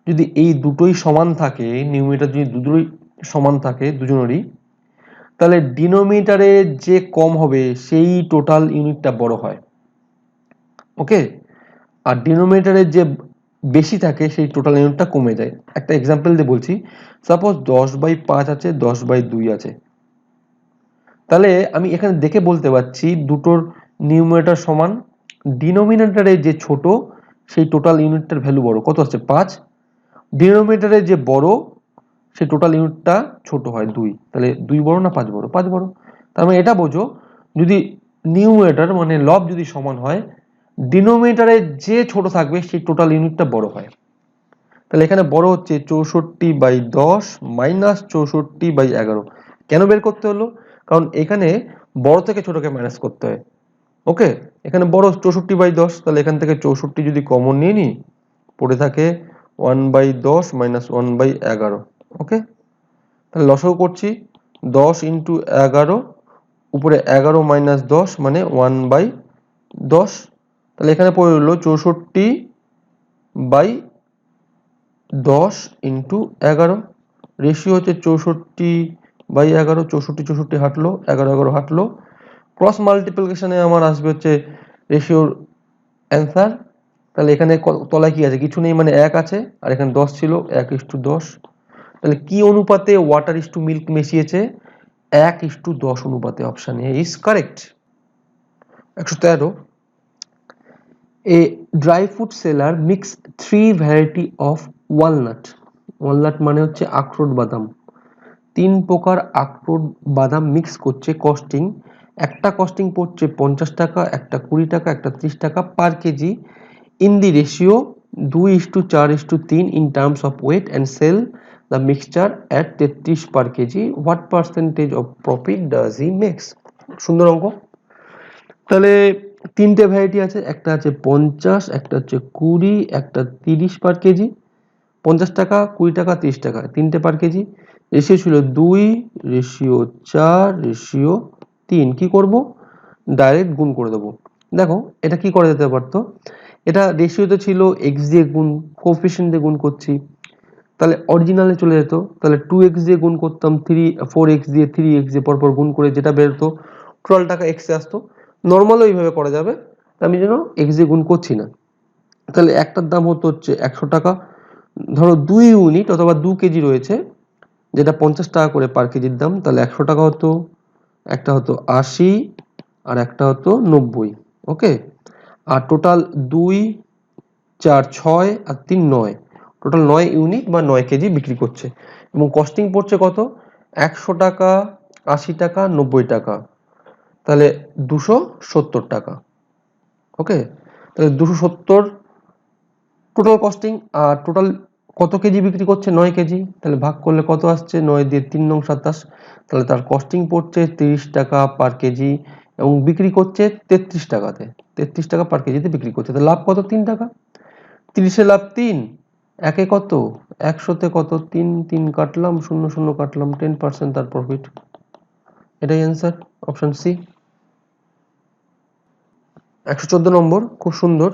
যদি এই দুটোই সমান থাকে, নিউমিনেটর যদি দুটোই সমান থাকে দুজনেরই, তাহলে ডিনোমিনেটরে যে কম হবে সেই টোটাল ইউনিটটা বড় হয়। ওকে, আর ডিনোমিনেটরে যে বেশি থাকে সেই টোটাল ইউনিটটা কমে যায়। একটা এক্সাম্পল দিয়ে বলছি, সাপোজ 10/5 আছে, 10/2 আছে, তাহলে আমি এখানে দেখে বলতে পারছি দুটোর নিউমিনেটর সমান, ডিনোমিনেটরে যে ছোট সেই টোটাল ইউনিটটার ভ্যালু বড়, কত আছে 5, ডিনোমিনেটরে যে বড় সেই টোটাল ইউনিটটা ছোট হয় 2, তাহলে 2 বড় না 5 বড়? 5 বড়। তার মানে এটা বোঝো, যদি নিউমিনেটর মানে লব যদি সমান হয়, ডিনোমিনেটরে যে ছোট থাকবে সেই টোটাল ইউনিটটা বড় হয়। তাহলে এখানে বড় হচ্ছে 64/10 মাইনাস 64/11। কেন বের করতে হলো? কারণ এখানে বড় থেকে ছোটকে মাইনাস করতে হয়। ওকে, এখানে বড় 64/10, তাহলে এখান থেকে 64 যদি কমন নিয়ে নিই, পড়ে থাকে 1/10 মাইনাস 1/11। ওকে, তাহলে লসাগু করছি 10 ইন্টু 11, উপরে 11 মাইনাস 10 মানে 1/10, তাহলে এখানে পড়ে রইল 64/10 ইন্টু 11, রেশিও হচ্ছে 64/11, 64 হাঁটলো, 11 হাঁটলো, ক্রস মাল্টিপ্লিকেশনে আমার আসবে হচ্ছে রেশিওর অ্যান্সার। তাহলে এখানে তলায় কি আছে? কিছু নেই, মানে 1 আছে, আর এখানে 10 ছিল, 1:10। তাহলে কি অনুপাতে ওয়াটার ইস টু মিল্ক মিশিয়েছে? 1:10 অনুপাতে। Option A is correct. 113, A dry fruit seller mix 3 variety of walnut. Walnut মানে হচ্ছে আখরোট বাদাম। 3 প্রকার আখরোট বাদাম মিক্স করছে, কস্টিং, একটা কস্টিং পড়ছে 50 টাকা, একটা 20 টাকা, একটা 30 টাকা per kg, in the ratio 2:4:3 in terms of weight, and sell the mixture at 33 per kg. What percentage of profit does he makes? সুন্দর অঙ্ক। তাহলে 3টে ভ্যারাইটি আছে, একটা আছে 50, একটা হচ্ছে 20, একটা 30 পার কেজি। 50 টাকা, 20 টাকা, 30 টাকা, 3টে পার কেজি। রেশিও ছিল 2:4:3। কি করব? ডাইরেক্ট গুণ করে দেবো। দেখো এটা কি করা যেতে পারতো, এটা রেশিওতে ছিল x দিয়ে গুণ, কোএফিসিয়েন্ট দিয়ে গুণ করছি, তাহলে অরিজিনালে চলে যেত। তাহলে 2x দিয়ে গুণ করতাম, 4x দিয়ে 3x দিয়ে পরপর গুণ করে যেটা বেরোতো টোটাল টাকা x এ আসতো। নর্মালও এইভাবে করা যাবে, আমি যেন x দিয়ে গুণ করছি না। তাহলে একটার দাম হতো হচ্ছে 100 টাকা, ধরো 2 ইউনিট অথবা 2 কেজি রয়েছে, যেটা 50 টাকা করে পার কেজির দাম, তাহলে 100 টাকা হতো, একটা হতো 80, আর একটা হতো 90। ওকে, আর টোটাল 2 4 6 আর 3 9, টোটাল 9 ইউনিট বা 9 কেজি বিক্রি করছে, এবং কস্টিং পড়ছে কত? 100 টাকা, 80 টাকা, 90 টাকা, তাহলে 270 টাকা। ওকে, তাহলে 270 টোটাল কস্টিং, আর টোটাল কত কেজি বিক্রি করছে? 9 কেজি, তাহলে ভাগ করলে কত আসছে? 9 দিয়ে 3 নং 27, তাহলে তার কস্টিং পড়ছে 30 টাকা পার কেজি, এবং বিক্রি করছে 33 টাকাতে, 33 টাকা পার কেজিতে বিক্রি করছে। তাহলে লাভ কত? 3 টাকা। 30-এ লাভ 3, একে কত? 100-তে কত? 3, 3 কাটলাম, 0 0 কাটলাম, 10% তার প্রফিট। এটাই অ্যান্সার, অপশন সি। 114 নম্বর, খুব সুন্দর।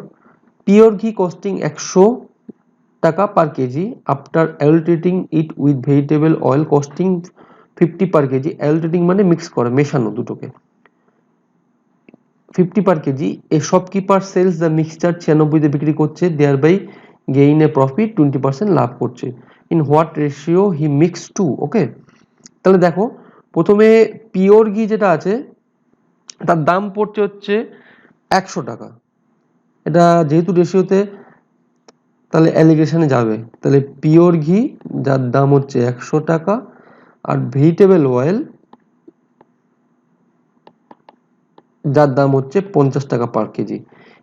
পিওর ঘি কস্টিং 100 টাকা per kg, after adulterating it with vegetable oil costing 50 per kg. Adulterating মানে মিক্স করে, মেশানো দুটোকে। 50 per kg, a shopkeeper sells the mixture 96-তে বিক্রি করছে, thereby gain a profit 20% লাভ করছে। In what ratio he mix to? Okay, তাহলে দেখো, প্রথমে পিওর ঘি যেটা আছে তার দাম পড়ছে হচ্ছে 100 টাকা। এটা যেহেতু রেশিওতে, তাহলে অ্যালিগেশনে যাবে, তাহলে পিওর ঘি যার দাম হচ্ছে 100 টাকা, আর ভেজিটেবল অয়েল যার দাম হচ্ছে 50 টাকা পার কেজি,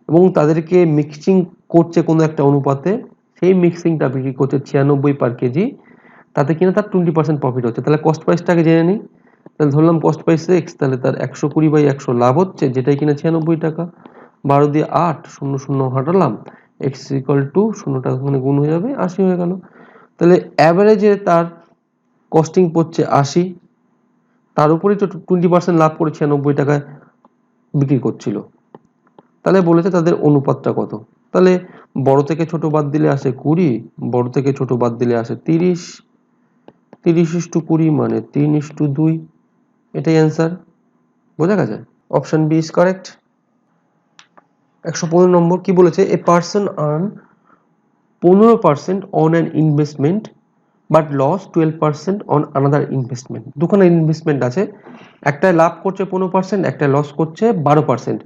এবং তাদেরকে মিক্সিং করছে কোনো একটা অনুপাতে, সেই মিক্সিংটা বিক্রি করছে 96 পার কেজি, তাতে কিনা তার 20% প্রফিট হচ্ছে। তাহলে কস্ট প্রাইসটাকে জেনে নিই, তাহলে ধরলাম কস্ট প্রাইস এক্স, তাহলে তার 120/100 লাভ হচ্ছে, যেটাই কিনা 96 টাকা। 12 দিয়ে 8, 0 0 হাঁটালাম, এক্স ইকুয়াল টু 0 টাকা মানে গুণ হয়ে যাবে, 80 হয়ে গেল। তাহলে অ্যাভারেজে তার কস্টিং পড়ছে 80, তার উপরেই তো 20% লাভ করে 96 টাকায় বিক্রি করছিল। তাহলে বলেছে তাদের অনুপাতটা কত, তাহলে বড় থেকে ছোট বাদ দিলে আসে 20, বড় থেকে ছোট বাদ দিলে আসে 30, 30:20 মানে 3:2। এটাই অ্যান্সার, বোঝা গেছে? Option B is correct. 115 number কি বলেছে? A person earn 15% on an investment but loss 12% on another investment. দুখানা ইনভেস্টমেন্ট আছে, একটায় লাভ করছে 15%, একটায় লস করছে 12%।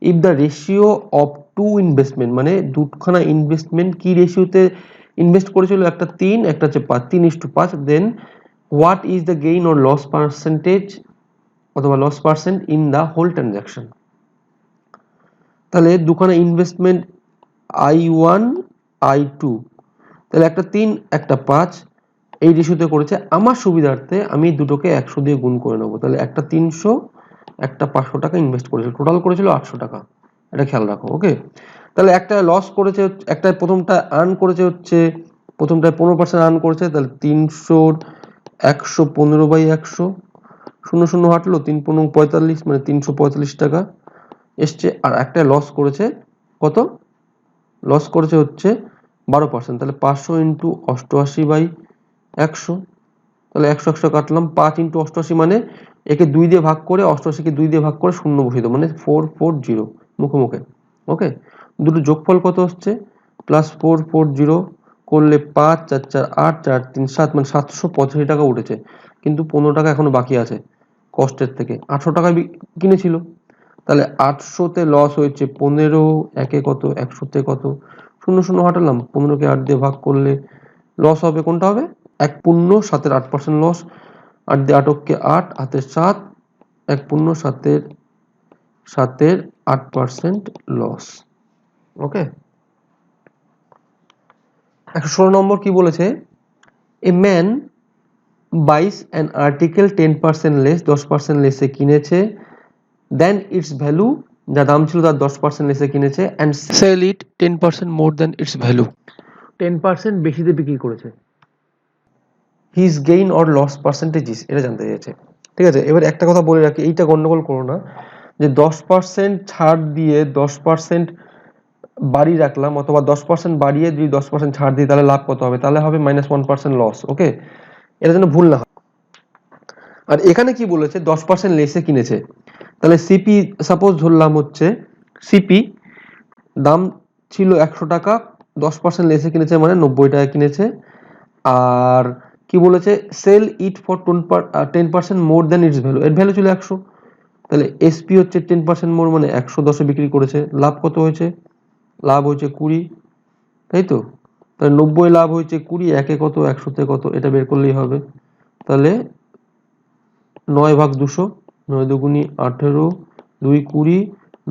If the ratio of two investment, মানে দুখানা ইনভেস্টমেন্ট কি রেশিওতে ইনভেস্ট করেছিল, একটা 3, একটা হচ্ছে 5, 3:5, then what is the gain or loss percentage অথবা loss percent in the whole transaction. তাহলে দুখানা ইনভেস্টমেন্ট I1 I2, তাহলে একটা 3 একটা 5 এই রেশিওতে করেছে। আমার সুবিধার্থে আমি দুটোকে 100 দিয়ে গুণ করে নেবো, তাহলে একটা 300, একটা 500 টাকা ইনভেস্ট করেছিল, টোটাল করেছিল 800 টাকা, এটা খেয়াল রাখো। ওকে, তাহলে একটা লস করেছে, একটা প্রথমটা আর্ন করেছে হচ্ছে, প্রথমটায় 15% আর্ন করেছে, তাহলে 300 115/100, 0 0 হাঁটলো, 3 15 45 মানে 345 টাকা এসছে। আর একটা লস করেছে কত? লস করেছে হচ্ছে 12%, তাহলে 500 ইন্টু 88/100, তাহলে 100 100 কাটলাম, 5 ইন্টু 88 মানে একে 2 দিয়ে ভাগ করে, 88কে 2 দিয়ে ভাগ করে শূন্য বসিয়ে দেবো, মানে 440 মুখোমুখি। ওকে, দুটো যোগফল কত হচ্ছে? +440 করলে 5 4 4 8 4 3 7 মানে 785 টাকা উঠেছে, কিন্তু 15 টাকা এখনো বাকি আছে কস্টের থেকে। 800 টাকায় কিনেছিল, তাহলে 800-তে লস হয়েছে 15, একে কত, 100-তে কত, 0 0 হাঁটালাম, 15কে 8 দিয়ে ভাগ করলে লস হবে, কোনটা হবে? 1 পূর্ণ 7-এর 8% লস, 8 দিয়ে 8-কে 8, হাতের 7, 1 পূর্ণ 7-এর 8% লস। ওকে, 116 নম্বর কি বলেছে? A man buys an article 10% less, 10% লেসে কিনেছে, দেন ইটস ভ্যালু, যা দাম ছিল তার 10% লেসে কিনেছে, and sell it 10% more than its value, 10% বেশিতে বিক্রি করেছে। His gain or loss percentage, এটা জানতে চেয়েছে। ঠিক আছে, এবার একটা কথা বলে রাখি, এইটা গন্ডগোল করো না, যে 10% ছাড় দিয়ে 10% বাড়িয়ে রাখলাম, অথবা 10% বাড়িয়ে যদি 10% ছাড় দিই, তাহলে লাভ কত হবে? তাহলে হবে -1% লস। ওকে, এটা যেন ভুল না হয়। আর এখানে কি বলেছে? 10% লেসে কিনেছে, তাহলে সিপি সাপোজ ধরলাম হচ্ছে, সিপি দাম ছিল 100 টাকা, 10% লেসে কিনেছে মানে 90 টাকা কিনেছে। আর কি বলেছে, sell it for 10% more than its value, এর ভ্যালু ছিল 100। তাহলে এসপি হচ্ছে 10% মোর মানে 110 বিক্রি করেছে। লাভ কত হয়েছে? লাভ হয়েছে 20, তাই তো? তাহলে 90 লাভ হয়েছে 20, একে কত 100 তে কত, এটা বের করলেই হবে। তাহলে 9/200, 9 দুগুনি 18, 2 20,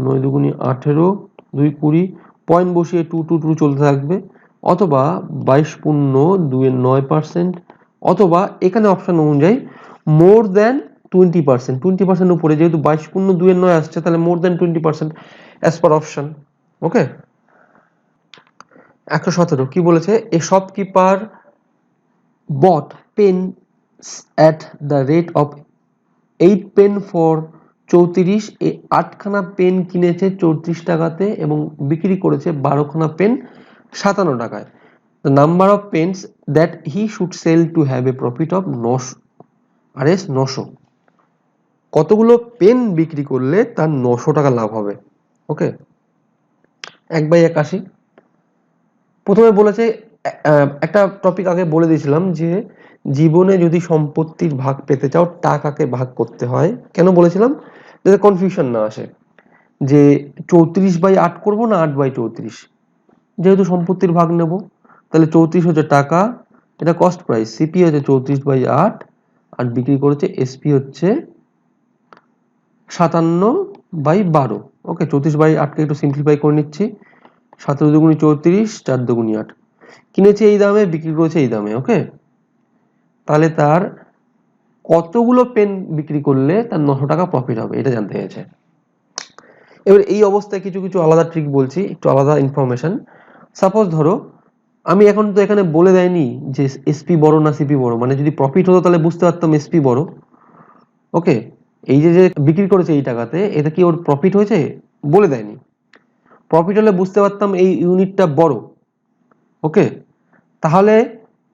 9 দুগুনি 18, 2 20, পয়েন্ট বসিয়ে 2 2 2 চলতে থাকবে। অথবা 22 পূর্ণ 2 এর 9%, অথবা এখানে অপশন অনুযায়ী মোর দেন 20%, 20% উপরে, যেহেতু 22 পূর্ণ 2 এর 9 আসছে তাহলে মোর দেন 20% অ্যাজ পার অপশন। ওকে। 117 কি বলেছে, a shopkeeper bought pens at the rate of 8 pen for 34, এ 8খানা পেন কিনেছে 34 টাকাতে এবং বিক্রি করেছে 12খানা পেন 57 টাকায়। The number of pens that he should sell to have a profit of 900, RS 900, কতগুলো পেন বিক্রি করলে তার 900 টাকা লাভ হবে। ওকে, 1/81। প্রথমে বলেছে, একটা টপিক আগে বলে দিয়েছিলাম যে জীবনে যদি সম্পত্তির ভাগ পেতে চাও টাকাকে ভাগ করতে হয়। কেন বলেছিলাম? যাতে কনফিউশন না আসে যে 34/8 করবো না 8/34। যেহেতু সম্পত্তির ভাগ নেব তাহলে 34 হচ্ছে টাকা, এটা কস্ট প্রাইস, সিপি হচ্ছে 34/8 আর বিক্রি করেছে এসপি হচ্ছে 57/12। ওকে, 34/8কে একটু সিম্পলিফাই করে নিচ্ছি, 17 দুগুনি 34, 4 দুগুনি 8, কিনেছে এই দামে বিক্রি করেছে এই দামে। ওকে, তাহলে তার কতগুলো পেন বিক্রি করলে তার 900 টাকা প্রফিট হবে এটা জানতে চাইছে। এবার এই অবস্থায় কিছু কিছু আলাদা ট্রিক বলছি, একটু আলাদা ইনফরমেশন। সাপোজ ধরো আমি এখন তো এখানে বলে দেয়নি যে এসপি বড় না সিপি বড়, মানে যদি প্রফিট হতো তাহলে বুঝতে পারতাম এসপি বড়। ওকে, এই যে যে বিক্রি করেছে এই টাকাতে, এটা কি ওর প্রফিট হয়েছে? বলে দেয়নি। প্রফিট হলে বুঝতে পারতাম এই ইউনিটটা বড়। ওকে, তাহলে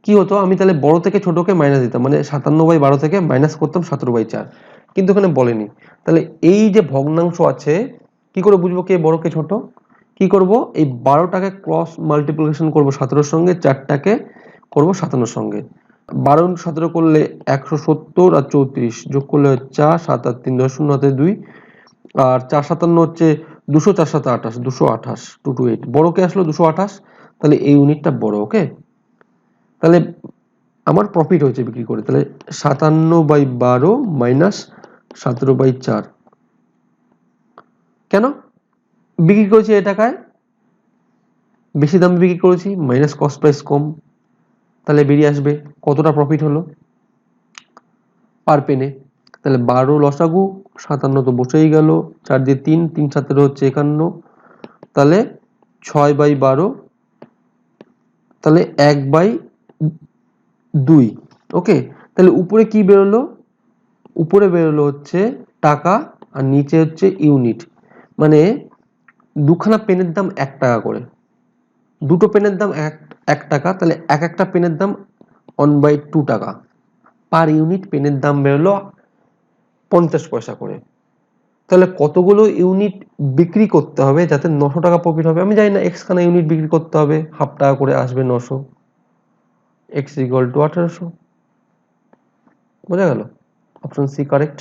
কি হতো, আমি তাহলে বড় থেকে ছোটকে মাইনাস দিতাম, মানে 57/12 থেকে মাইনাস করতাম 17/4, কিন্তু এখানে বলেনি। তাহলে এই যে ভগ্নাংশ আছে, কি করে বুঝবো কে বড় কে ছোট? কি করব, এই 12টাকে ক্রস মাল্টিপ্লিকেশন করব 17-র সঙ্গে, 4টাকে করব 57-র সঙ্গে। 12 × 17 করলে 170, আর 34 যোগ করলে 4, 7 আর 3 10, 0 হাতে 2, আর 4×57 হচ্ছে 200, 4×7 28, 228, 228, বড় কে আসলো 228, তাহলে এই ইউনিটটা বড়। ওকে, তাহলে আমার প্রফিট হয়েছে বিক্রি করে, তাহলে 57/12 মাইনাস 17/4। কেন বিক্রি করেছি এই টাকায়? বেশি দামে বিক্রি করেছি, মাইনাস কস্ট প্রাইস কম, তাহলে বেরিয়ে আসবে কতটা প্রফিট হলো পার পেনে। তাহলে 12 লসাগু, 57 তো বসেই গেল, 4 দিয়ে 3, 3 7 হচ্ছে 51, তাহলে 6/12, তাহলে 1/2। ওকে, তাহলে উপরে কি বেরোলো? উপরে বেরোলো হচ্ছে টাকা আর নিচে হচ্ছে ইউনিট, মানে দুখানা পেনের দাম 1 টাকা করে, দুটো পেনের দাম 1 টাকা, তাহলে এক একটা পেনের দাম 1/2 টাকা, পার ইউনিট পেনের দাম বেরোলো 50 পয়সা করে। তাহলে কতগুলো ইউনিট বিক্রি করতে হবে যাতে 900 টাকা প্রফিট হবে? আমি জানি না, x খানা ইউনিট বিক্রি করতে হবে, হাফ টাকা করে আসবে 900, x = 1800। বোঝা গেল? Option C correct.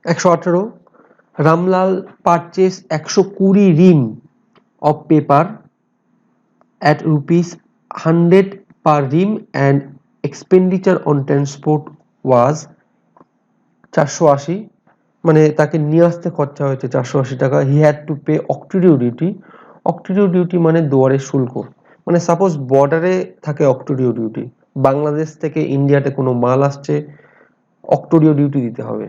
118, Ramlal purchase 120 ream of paper at ₹100 per ream and expenditure on transport was 480, মানে তাকে নিয়ে আসতে খরচা হয়েছে 480 টাকা। he had to pay octroi duty, octroi duty মানে দুয়ারের শুল্ক, মানে সাপোজ বর্ডারে থাকে octroi duty, বাংলাদেশ থেকে ইন্ডিয়াতে কোনো মাল আসছে, octroi duty দিতে হবে।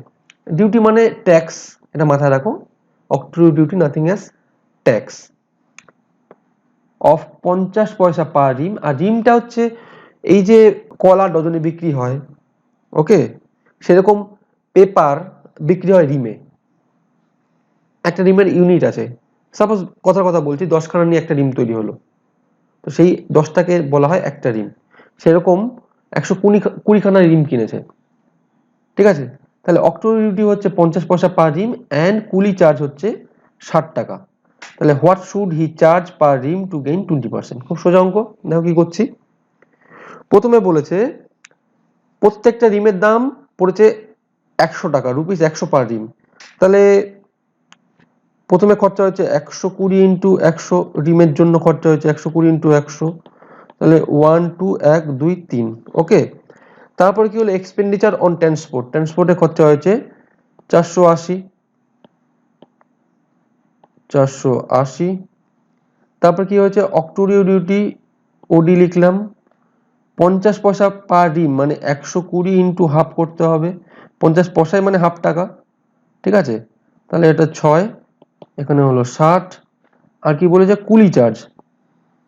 ডিউটি মানে ট্যাক্স, এটা মাথায় রাখো, octroi duty nothing S tax of 50 পয়সা পার রিম। আর রিমটা হচ্ছে এই যে কলা ডজনে বিক্রি হয়, ওকে, সেরকম পেপার বিক্রি হয় রিমে। একটা রিমের ইউনিট আছে, সাপোজ কথার কথা বলছি 10খানা নিয়ে একটা রিম তৈরি হলো, তো সেই 10টাকে বলা হয় একটা রিম। সেরকম 120খানা রিম কিনেছে, ঠিক আছে? তাহলে অক্টোর ডিউটি হচ্ছে 50 পয়সা পার রিম অ্যান্ড কুলি চার্জ হচ্ছে 60 টাকা। তাহলে what should he charge per Rim to gain 20%। খুব সোজা অঙ্ক। দেখো কি করছি। প্রথমে বলেছে প্রত্যেকটা রিমের দাম পড়েছে 100 টাকা, রুপিস 100 পার রিম। তাহলে প্রথমে খরচা হয়েছে 120 ইন্টু 100, রিমের জন্য খরচা হয়েছে 120 ইন্টু 100, তাহলে 1 2 1 2 3। ওকে, তারপরে কি হলো এক্সপেন্ডিচার অন ট্রান্সপোর্ট, ট্রান্সপোর্টে খরচা হয়েছে 480। তারপর কি হয়েছে অক্টোরিও ডিউটি, ওডি লিখলাম 50 পয়সা পার রিম, মানে 120 ইন্টু হাফ করতে হবে, 50 পয়সায় মানে হাফ টাকা, ঠিক আছে। তাহলে এটা 6, এখানে হলো 60। আর কি বলেছে কুলি চার্জ,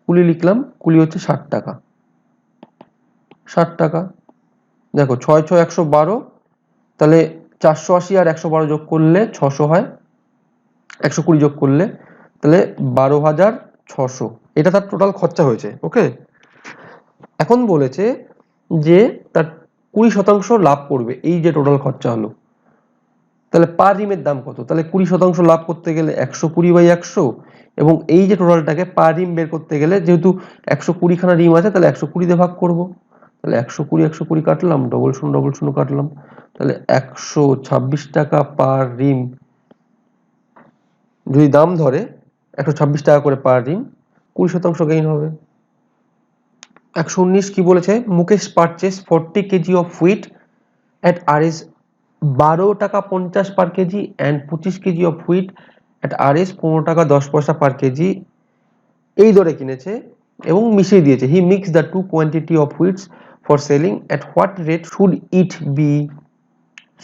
কুলি লিখলাম, কুলি হচ্ছে 60 টাকা, 60 টাকা। দেখো 6 6 112, তাহলে 480 আর 112 যোগ করলে 600 হয়, 120 যোগ করলে তাহলে 12,600, এটা তার টোটাল খরচা হয়েছে। ওকে, এখন বলেছে যে তার 20% লাভ করবে, এই যে টোটাল খরচা হলো, তাহলে পার রিমের দাম কত? তাহলে 20% লাভ করতে গেলে 120/100, এবং এই যে টোটালটাকে পার রিম বের করতে গেলে যেহেতু 120 খানা রিম আছে, তাহলে 120 দিয়ে ভাগ করব। তাহলে 120 120 কাটলাম, ডবল শূন্য ডবল শূন্য কাটলাম, তাহলে 126 টাকা পার রিম যদি দাম ধরে, 126 টাকা করে পার রিম, 20% গেইন হবে। 119 কি বলেছে, Mukesh purchase 40 kg of wheat at RS 12 টাকা 50 per kg and 25 kg of wheat at RS 15 টাকা 10 পয়সা পার কেজি এই দরে কিনেছে এবং মিশিয়ে দিয়েছে। He mix the two quantity of wheats for selling at what rate should it be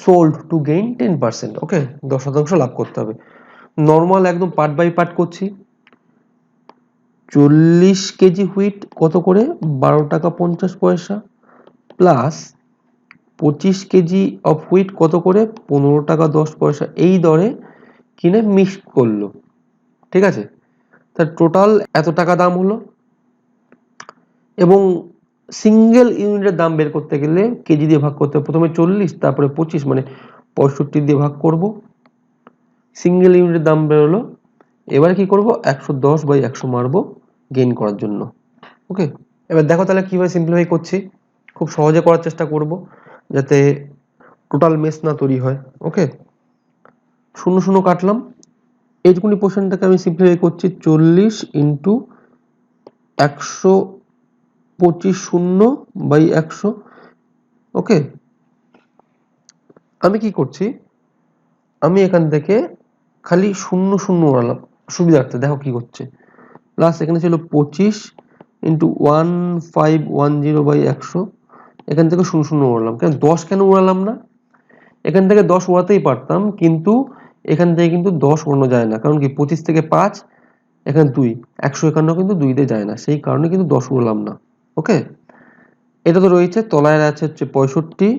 sold to gain 10%? ওকে, 10% লাভ করতে হবে। নর্মাল একদম পার্ট বাই পার্ট করছি। 40 কেজি হুইট কত করে, 12 টাকা 50 পয়সা, প্লাস 25 কেজি অফ হুইট কত করে, 15 টাকা 10 পয়সা, এই দরে কিনে মিক্স করলো, ঠিক আছে। তার টোটাল এত টাকা দাম হলো। এবং সিঙ্গেল ইউনিটের দাম বের করতে গেলে কেজি দিয়ে ভাগ করতে হবে, প্রথমে 40 তারপরে 25 মানে 65 দিয়ে ভাগ করব, সিঙ্গেল ইউনিটের দাম বেরোলো। এবার কি করব, 110/100 মারবো গেইন করার জন্য। ওকে, এবার দেখো তাহলে কিভাবে সিম্পলিফাই করছি, খুব সহজে করার চেষ্টা করব যাতে টোটাল মেস না তৈরি হয়। ওকে, শূন্য শূন্য কাটলাম, এইটুকুনি পোর্শনটাকে আমি সিম্পলিফাই করছি, 40 ইন্টু 125 0/100। ওকে, আমি কি করছি, আমি এখান থেকে খালি শূন্য শূন্য উড়ালাম সুবিধার্থে, দেখো কি করছে, প্লাস এখানে ছিল 25 ইন্টু 1510/100, এখান থেকে শূন্য শূন্য উড়ালাম, কেন 10 কেন উড়ালাম না, এখান থেকে 10 উড়াতেই পারতাম, কিন্তু এখান থেকে কিন্তু 10 উড়ানো যায় না, কারণ কি 25 থেকে 5, এখানে 2, 151 কিন্তু 2 দিয়ে যায় না, সেই কারণে কিন্তু 10 উড়ালাম না। ওকে, এটা তো রয়েছে, তলায় আছে হচ্ছে 65,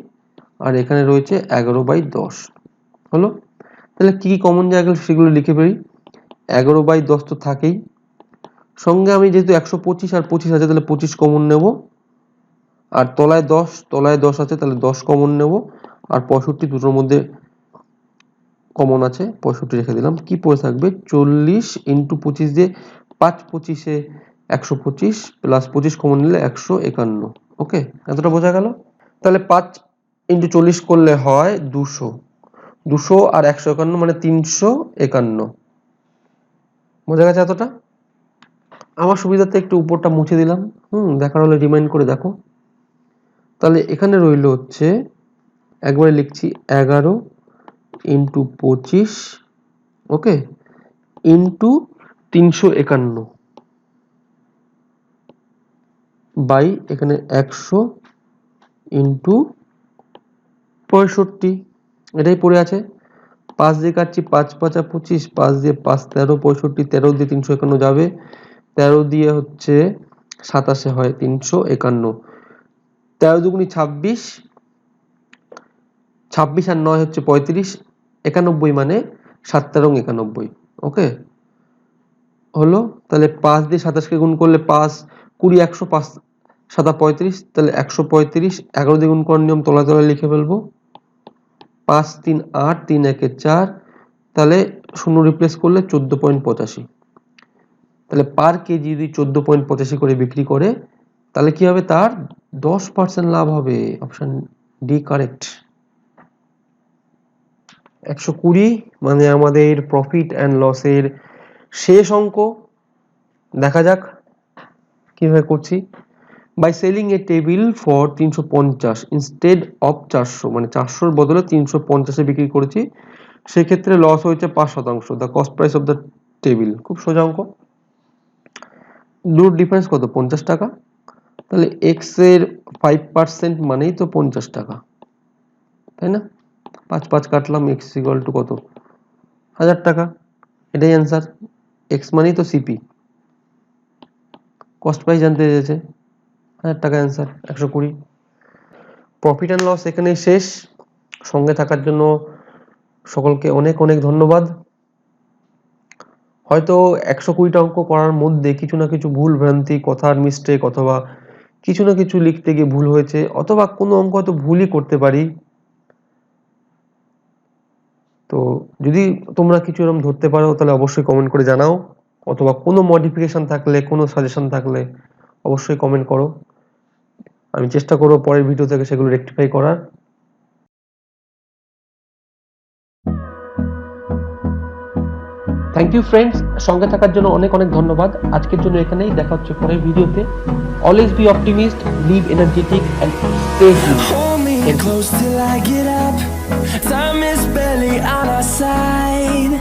আর এখানে রয়েছে 11/10 হলো। তাহলে কি কি কমন জায়গা সেগুলো লিখে ফেলি, 11/10 তো থাকেই, সঙ্গে আমি যেহেতু 125 আর 25 আছে তাহলে 25 কমন নেব, আর তলায় 10 আছে তাহলে 10 কমন নেব, আর 65 দুটোর মধ্যে কমন আছে, 65 রেখে দিলাম। কি পড়ে থাকবে, 40 ইন্টু 25 দিয়ে 5 25-এ 125, প্লাস 25 কমন নিলে 151। ওকে, এতটা বোঝা গেল। তাহলে 5 ইন্টু 40 করলে হয় 200, 200 আর 151 মানে 351। বোঝা গেছে এতটা। আমার সুবিধাতে একটু উপরটা মুছে দিলাম, দেখার হলে রিমাইন্ড করে দেখো। তাহলে এখানে রইল হচ্ছে, একবারে লিখছি 11 ইন্টু 25, ওকে, ইন্টু 351 বাই এখানে 100 ইন্টু 65, এটাই পড়ে আছে। 5 দিয়ে কাটছি, 5 5 25, 5 দিয়ে 5 13, 65, 13 দিয়ে 351 যাবে, 13 দিয়ে হচ্ছে 27 হয় 351, 13 দুগুনি 26, 26 আর 9 হচ্ছে 35, 91 মানে 7 13 91। ওকে, হলো। তাহলে 5 দিয়ে 27 কে গুণ করলে 5 20 100, 5 7 35, তাহলে 135, 11 দিয়ে গুণ করার নিয়ম তলায় তলায় লিখে ফেলবো, 5 3 8, 3 1 4, তাহলে শূন্য রিপ্লেস করলে 14.85। তাহলে পার কেজি যদি 14.85 করে বিক্রি করে তাহলে কি হবে, তার 10% লাভ হবে। Option D correct. 120 মানে আমাদের প্রফিট অ্যান্ড লসের শেষ অঙ্ক। দেখা যাক কিভাবে করছি। By selling a table for 350 instead of 400, মানে 400 বদলে 350 এ বিক্রি করেছি, সেক্ষেত্রে লস হয়েছে 5%। The cost price of the table. খুব সোজা অঙ্ক। দুটোর ডিফারেন্স কত? 50 টাকা। তাহলে এক্স এর 5% মানেই তো 50 টাকা, তাই না? 5 কাটলাম, এক্স ইকুয়াল টু কত? 1000 টাকা। এটাই অ্যান্সার। এক্স মানেই তো সিপি। কস্ট প্রাইস জানতে চেয়েছে, 1000 টাকা অ্যান্সার। 120। প্রফিট অ্যান্ড লস এখানেই শেষ। সঙ্গে থাকার জন্য সকলকে অনেক অনেক ধন্যবাদ। হয়তো 120টা অঙ্ক করার মধ্যে কিছু না কিছু ভুল ভ্রান্তি, কথার মিস্টেক, অথবা কিছু না কিছু লিখতে গিয়ে ভুল হয়েছে, অথবা কোনো অঙ্ক হয়তো ভুলই করতে পারি। তো যদি তোমরা কিছু এরকম ধরতে পারো তাহলে অবশ্যই কমেন্ট করে জানাও, অথবা কোনো মডিফিকেশন থাকলে, কোনো সাজেশন থাকলে অবশ্যই কমেন্ট করো। আমি চেষ্টা করবো পরের ভিডিও থেকে সেগুলো রেকটিফাই করার। থ্যাংক ইউ ফ্রেন্ডস, সঙ্গে থাকার জন্য অনেক অনেক ধন্যবাদ। আজকের জন্য এখানেই, দেখা হচ্ছে পরের ভিডিওতে। Always be optimist, live energetic and stay human. Close till I get up. Time is barely on our side.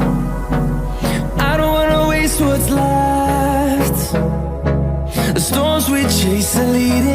I don't wanna waste what's left. The storms we chase are leading